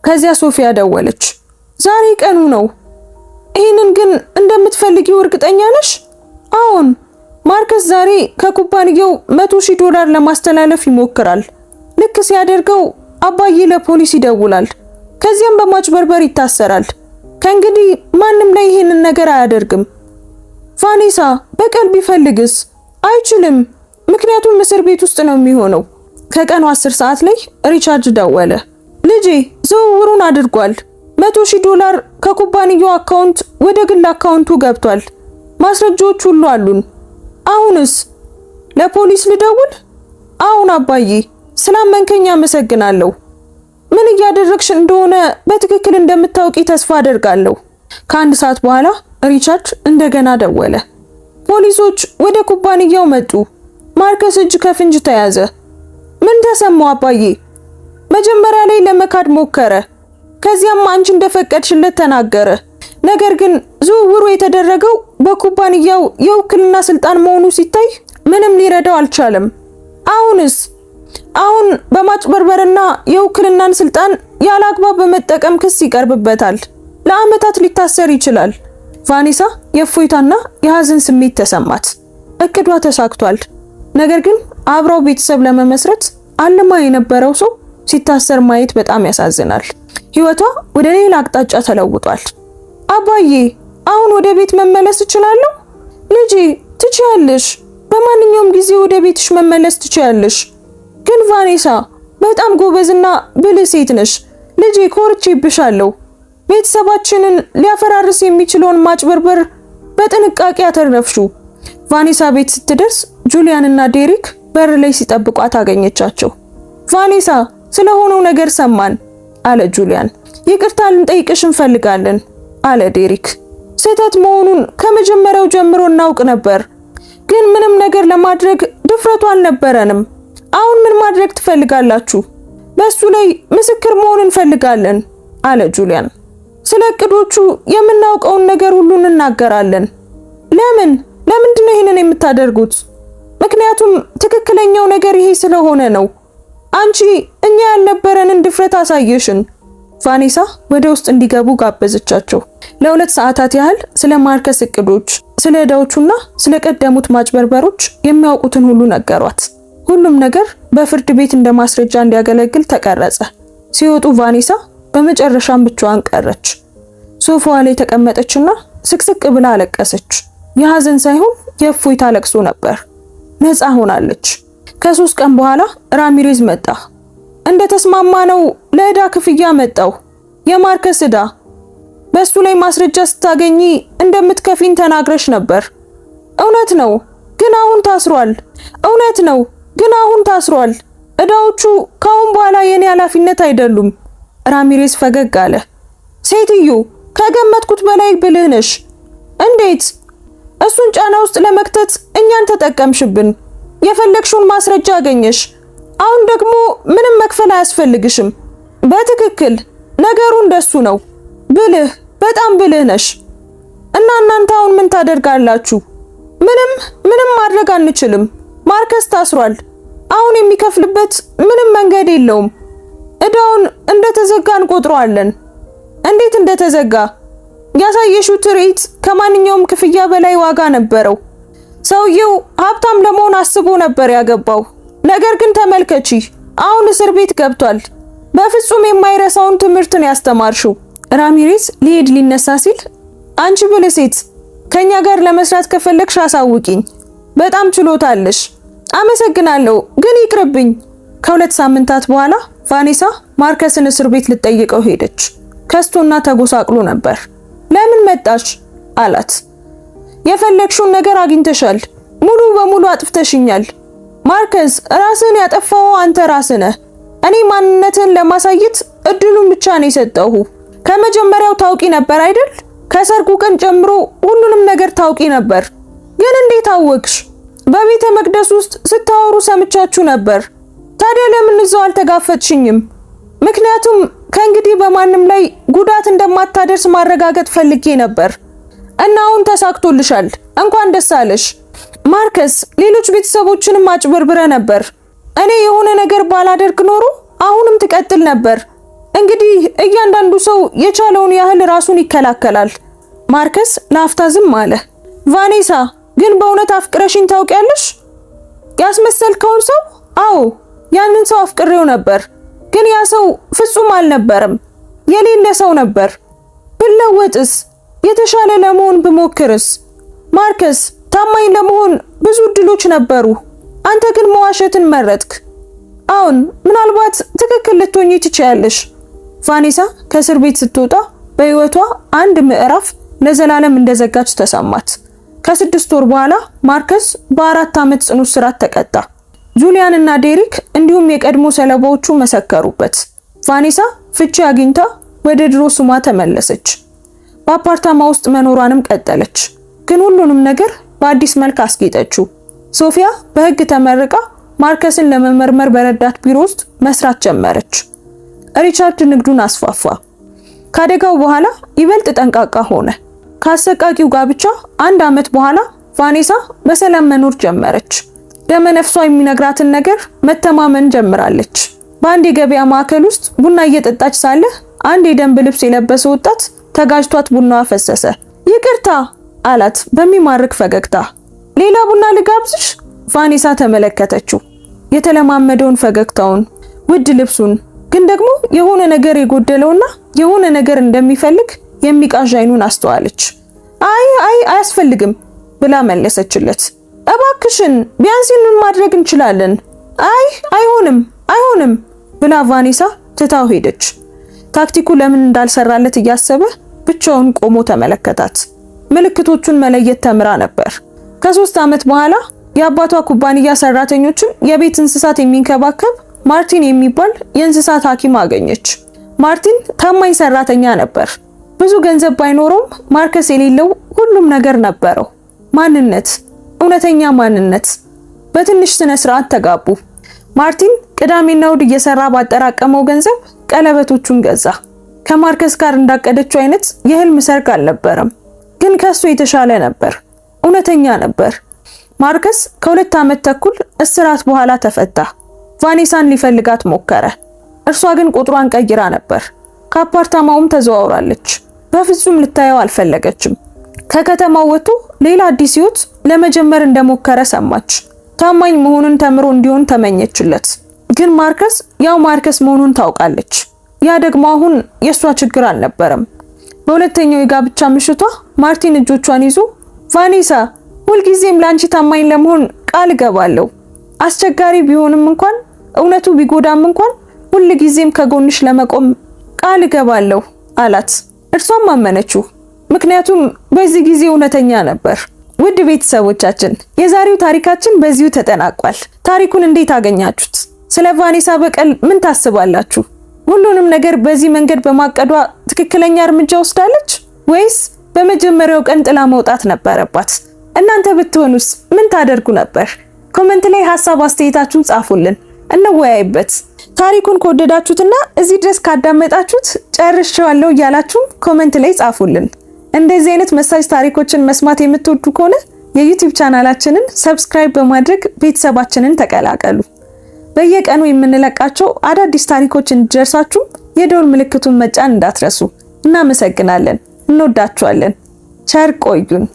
ከዚያ ሶፊያ ደወለች። ዛሬ ቀኑ ነው። ይህንን ግን እንደምትፈልጊው እርግጠኛ ነሽ? አዎን። ማርከስ ዛሬ ከኩባንያው $100,000 ለማስተላለፍ ይሞክራል። ልክ ሲያደርገው አባዬ ለፖሊስ ይደውላል። ከዚያም በማጭበርበር ይታሰራል። ከእንግዲህ ማንም ላይ ይህንን ነገር አያደርግም። ቫኔሳ በቀል ቢፈልግስ? አይችልም፣ ምክንያቱም እስር ቤት ውስጥ ነው የሚሆነው። ከቀኑ 10 ሰዓት ላይ ሪቻርድ ደወለ። ልጄ ዝውውሩን አድርጓል። $100,000 ከኩባንያው አካውንት ወደ ግል አካውንቱ ገብቷል። ማስረጃዎች ሁሉ አሉን። አሁንስ ለፖሊስ ልደውል? አሁን አባዬ፣ ስላመንከኝ አመሰግናለሁ። ምን እያደረግሽ እንደሆነ በትክክል እንደምታውቂ ተስፋ አደርጋለሁ። ከአንድ ሰዓት በኋላ ሪቻርድ እንደገና ደወለ። ፖሊሶች ወደ ኩባንያው መጡ። ማርከስ እጅ ከፍንጅ ተያዘ። ምን ተሰማው አባዬ? መጀመሪያ ላይ ለመካድ ሞከረ። ከዚያም አንቺ እንደፈቀድሽለት ተናገረ። ነገር ግን ዝውውሩ የተደረገው በኩባንያው የውክልና ስልጣን መሆኑ ሲታይ ምንም ሊረዳው አልቻለም። አሁንስ? አሁን በማጭበርበርና የውክልናን ስልጣን ያለ አግባብ በመጠቀም ክስ ይቀርብበታል። ለዓመታት ሊታሰር ይችላል። ቫኔሳ የእፎይታና የሐዘን ስሜት ተሰማት። እቅዷ ተሳክቷል። ነገር ግን አብረው ቤተሰብ ለመመስረት አልማ የነበረው ሰው ሲታሰር ማየት በጣም ያሳዝናል። ህይወቷ ወደ ሌላ አቅጣጫ ተለውጧል። አባዬ አሁን ወደ ቤት መመለስ እችላለሁ? ልጄ ትችያለሽ። በማንኛውም ጊዜ ወደ ቤትሽ መመለስ ትችያለሽ። ግን ቫኔሳ በጣም ጎበዝና ብልህ ሴት ነሽ። ልጄ ኮርቼብሻለሁ። ቤተሰባችንን ሊያፈራርስ የሚችለውን ማጭበርበር በጥንቃቄ አተረፍሽው። ቫኔሳ ቤት ስትደርስ ጁሊያን እና ዴሪክ በር ላይ ሲጠብቋት አገኘቻቸው። ቫኔሳ ስለሆነው ነገር ሰማን አለ ጁሊያን። ይቅርታ ልንጠይቅሽ እንፈልጋለን አለ ዴሪክ። ስህተት መሆኑን ከመጀመሪያው ጀምሮ እናውቅ ነበር፣ ግን ምንም ነገር ለማድረግ ድፍረቱ አልነበረንም። አሁን ምን ማድረግ ትፈልጋላችሁ? በሱ ላይ ምስክር መሆን እንፈልጋለን አለ ጁሊያን። ስለ እቅዶቹ የምናውቀውን ነገር ሁሉ እንናገራለን። ለምንድን ነው ይሄንን የምታደርጉት? ምክንያቱም ትክክለኛው ነገር ይሄ ስለሆነ ነው። አንቺ እኛ ያልነበረንን ድፍረት አሳየሽን። ቫኔሳ ወደ ውስጥ እንዲገቡ ጋበዘቻቸው። ለ2 ሰዓታት ያህል ስለ ማርከስ እቅዶች፣ ስለ ዕዳዎቹና ስለ ቀደሙት ማጭበርበሮች የሚያውቁትን ሁሉ ነገሯት። ሁሉም ነገር በፍርድ ቤት እንደ ማስረጃ እንዲያገለግል ተቀረጸ። ሲወጡ ቫኔሳ በመጨረሻም ብቻዋን ቀረች። ሶፋዋ ላይ ተቀመጠችና ስቅስቅ ብላ አለቀሰች። የሐዘን ሳይሆን የእፎይታ ለቅሶ ነበር። ነፃ ሆናለች። ከ3 ቀን በኋላ ራሚሬዝ መጣ። እንደተስማማነው ለዕዳ ክፍያ መጣው። የማርከስ ዕዳ በሱ ላይ ማስረጃ ስታገኚ እንደምትከፊን ተናግረሽ ነበር። እውነት ነው፣ ግን አሁን ታስሯል። እውነት ነው፣ ግን አሁን ታስሯል። ዕዳዎቹ ካሁን በኋላ የኔ ኃላፊነት አይደሉም። ራሚሬዝ ፈገግ አለ። ሴትዮ ከገመትኩት በላይ ብልህ ነሽ። እንዴት? እሱን ጫና ውስጥ ለመክተት እኛን ተጠቀምሽብን። የፈለግሽውን ማስረጃ አገኘሽ። አሁን ደግሞ ምንም መክፈል አያስፈልግሽም። በትክክል ነገሩ እንደሱ ነው። ብልህ፣ በጣም ብልህ ነሽ። እና እናንተ አሁን ምን ታደርጋላችሁ? ምንም ማድረግ አንችልም። ማርከስ ታስሯል። አሁን የሚከፍልበት ምንም መንገድ የለውም። ዕዳውን እንደተዘጋ እንቆጥረዋለን። እንዴት እንደተዘጋ? ያሳየሽው ትርኢት ከማንኛውም ክፍያ በላይ ዋጋ ነበረው። ሰውየው ሀብታም ለመሆን አስቦ ነበር ያገባው። ነገር ግን ተመልከቺ፣ አሁን እስር ቤት ገብቷል። በፍጹም የማይረሳውን ትምህርትን ያስተማርሽው። ራሚሬዝ ሊነሳ ሲል አንቺ ብልህ ሴት፣ ከኛ ጋር ለመስራት ከፈለግሽ አሳውቂኝ። በጣም ችሎታለሽ። አመሰግናለሁ፣ ግን ይቅርብኝ። ከ2 ሳምንታት በኋላ ቫኔሳ ማርከስን እስር ቤት ልትጠይቀው ሄደች። ከስቶና ተጎሳቅሎ ነበር። ለምን መጣሽ አላት። የፈለግሽውን ነገር አግኝተሻል። ሙሉ በሙሉ አጥፍተሽኛል። ማርከስ፣ ራስን ያጠፋው አንተ ራስህ ነህ። እኔ ማንነትን ለማሳየት እድሉን ብቻ ነው የሰጠሁ። ከመጀመሪያው ታውቂ ነበር አይደል? ከሰርጉ ቀን ጀምሮ ሁሉንም ነገር ታውቂ ነበር። ግን እንዴት አወቅሽ? በቤተ መቅደስ ውስጥ ስታወሩ ሰምቻችሁ ነበር። ታዲያ ለምን እዛው አልተጋፈጥሽኝም? ምክንያቱም ከእንግዲህ በማንም ላይ ጉዳት እንደማታደርስ ማረጋገጥ ፈልጌ ነበር። እና አሁን ተሳክቶልሻል። እንኳን ደስ አለሽ። ማርከስ፣ ሌሎች ቤተሰቦችንም አጭበርብረ ነበር። እኔ የሆነ ነገር ባላደርግ ኖሮ አሁንም ትቀጥል ነበር። እንግዲህ እያንዳንዱ ሰው የቻለውን ያህል ራሱን ይከላከላል። ማርከስ ለአፍታ ዝም አለ። ቫኔሳ፣ ግን በእውነት አፍቅረሽኝ ታውቂያለሽ? ያስመሰልከውን ሰው? አዎ፣ ያንን ሰው አፍቅሬው ነበር። ግን ያ ሰው ፍጹም አልነበረም። የሌለ ሰው ነበር። ብለወጥስ? የተሻለ ለመሆን ብሞክርስ? ማርከስ፣ ታማኝ ለመሆን ብዙ እድሎች ነበሩ። አንተ ግን መዋሸትን መረጥክ። አሁን ምናልባት ትክክል ልትሆኚ ትችያለሽ። ቫኔሳ ከእስር ቤት ስትወጣ በህይወቷ አንድ ምዕራፍ ለዘላለም እንደዘጋች ተሰማት። ከ6 ወር በኋላ ማርከስ በ4 ዓመት ጽኑ እስራት ተቀጣ። ጁሊያን እና ዴሪክ እንዲሁም የቀድሞ ሰለባዎቹ መሰከሩበት። ቫኔሳ ፍቺ አግኝታ ወደ ድሮ ስሟ ተመለሰች። በአፓርታማ ውስጥ መኖሯንም ቀጠለች። ግን ሁሉንም ነገር በአዲስ መልክ አስጌጠችው። ሶፊያ በህግ ተመርቃ ማርከስን ለመመርመር በረዳት ቢሮ ውስጥ መስራት ጀመረች። ሪቻርድ ንግዱን አስፋፋ። ካደጋው በኋላ ይበልጥ ጠንቃቃ ሆነ። ካሰቃቂው ጋብቻ 1 ዓመት በኋላ ቫኔሳ በሰላም መኖር ጀመረች። ደመነፍሷ የሚነግራትን ነገር መተማመን ጀምራለች። በአንድ የገበያ ማዕከል ውስጥ ቡና እየጠጣች ሳለ አንድ የደንብ ልብስ የለበሰ ወጣት ተጋጅቷት ቡናዋ ፈሰሰ። ይቅርታ አላት በሚማርክ ፈገግታ። ሌላ ቡና ልጋብዝሽ? ቫኔሳ ተመለከተችው። የተለማመደውን ፈገግታውን፣ ውድ ልብሱን፣ ግን ደግሞ የሆነ ነገር የጎደለውና የሆነ ነገር እንደሚፈልግ የሚቃዥ አይኑን አስተዋለች። አይ አያስፈልግም ብላ መለሰችለት። እባክሽን ቢያንስ ምን ማድረግ እንችላለን? አይሆንም ብላ ቫኔሳ ትታው ሄደች። ታክቲኩ ለምን እንዳልሰራለት እያሰበ ብቻውን ቆሞ ተመለከታት። ምልክቶቹን መለየት ተምራ ነበር። ከ3 ዓመት በኋላ የአባቷ ኩባንያ ሰራተኞችም የቤት እንስሳት የሚንከባከብ ማርቲን የሚባል የእንስሳት ሐኪም አገኘች። ማርቲን ታማኝ ሰራተኛ ነበር። ብዙ ገንዘብ ባይኖረውም ማርከስ የሌለው ሁሉም ነገር ነበረው። ማንነት፣ እውነተኛ ማንነት። በትንሽ ስነ ስርዓት ተጋቡ። ማርቲን ቅዳሜና እሁድ እየሰራ ባጠራቀመው ገንዘብ ቀለበቶቹን ገዛ። ከማርከስ ጋር እንዳቀደችው አይነት የህልም ሰርግ አልነበረም፣ ግን ከሱ የተሻለ ነበር። እውነተኛ ነበር። ማርከስ ከ2 ዓመት ተኩል እስራት በኋላ ተፈታ። ቫኔሳን ሊፈልጋት ሞከረ። እርሷ ግን ቁጥሯን ቀይራ ነበር። ከአፓርታማውም ተዘዋውራለች። በፍጹም ልታየው አልፈለገችም። ከከተማው ወጥቶ ሌላ አዲስ ህይወት ለመጀመር እንደሞከረ ሰማች። ታማኝ መሆኑን ተምሮ እንዲሆን ተመኘችለት። ግን ማርከስ ያው ማርከስ መሆኑን ታውቃለች። ያ ደግሞ አሁን የሷ ችግር አልነበረም። በሁለተኛው የጋብቻ ምሽቷ ማርቲን እጆቿን ይዞ ቫኔሳ፣ ሁልጊዜም ላንቺ ታማኝ ለመሆን ቃል እገባለሁ። አስቸጋሪ ቢሆንም እንኳን እውነቱ ቢጎዳም እንኳን ሁልጊዜም ከጎንሽ ለመቆም ቃል እገባለሁ አላት። እርሷም አመነችው፣ ምክንያቱም በዚህ ጊዜ እውነተኛ ነበር። ውድ ቤተሰቦቻችን የዛሬው ታሪካችን በዚሁ ተጠናቋል። ታሪኩን እንዴት አገኛችሁት? ስለ ቫኔሳ በቀል ምን ታስባላችሁ? ሁሉንም ነገር በዚህ መንገድ በማቀዷ ትክክለኛ እርምጃ ወስዳለች ወይስ በመጀመሪያው ቀን ጥላ መውጣት ነበረባት? እናንተ ብትሆኑስ ምን ታደርጉ ነበር? ኮሜንት ላይ ሐሳብ አስተያየታችሁን ጻፉልን፣ እንወያይበት። ታሪኩን ከወደዳችሁትና እዚህ ድረስ ካዳመጣችሁት ጨርሼዋለሁ እያላችሁ ኮሜንት ላይ ጻፉልን። እንደዚህ አይነት መሳጅ ታሪኮችን መስማት የምትወዱ ከሆነ የዩቲዩብ ቻናላችንን ሰብስክራይብ በማድረግ ቤተሰባችንን ተቀላቀሉ። በየቀኑ የምንለቃቸው አዳዲስ ታሪኮች እንዲደርሳችሁ የደወል ምልክቱን መጫን እንዳትረሱ። እናመሰግናለን። እንወዳችኋለን። ቸር ቆዩን።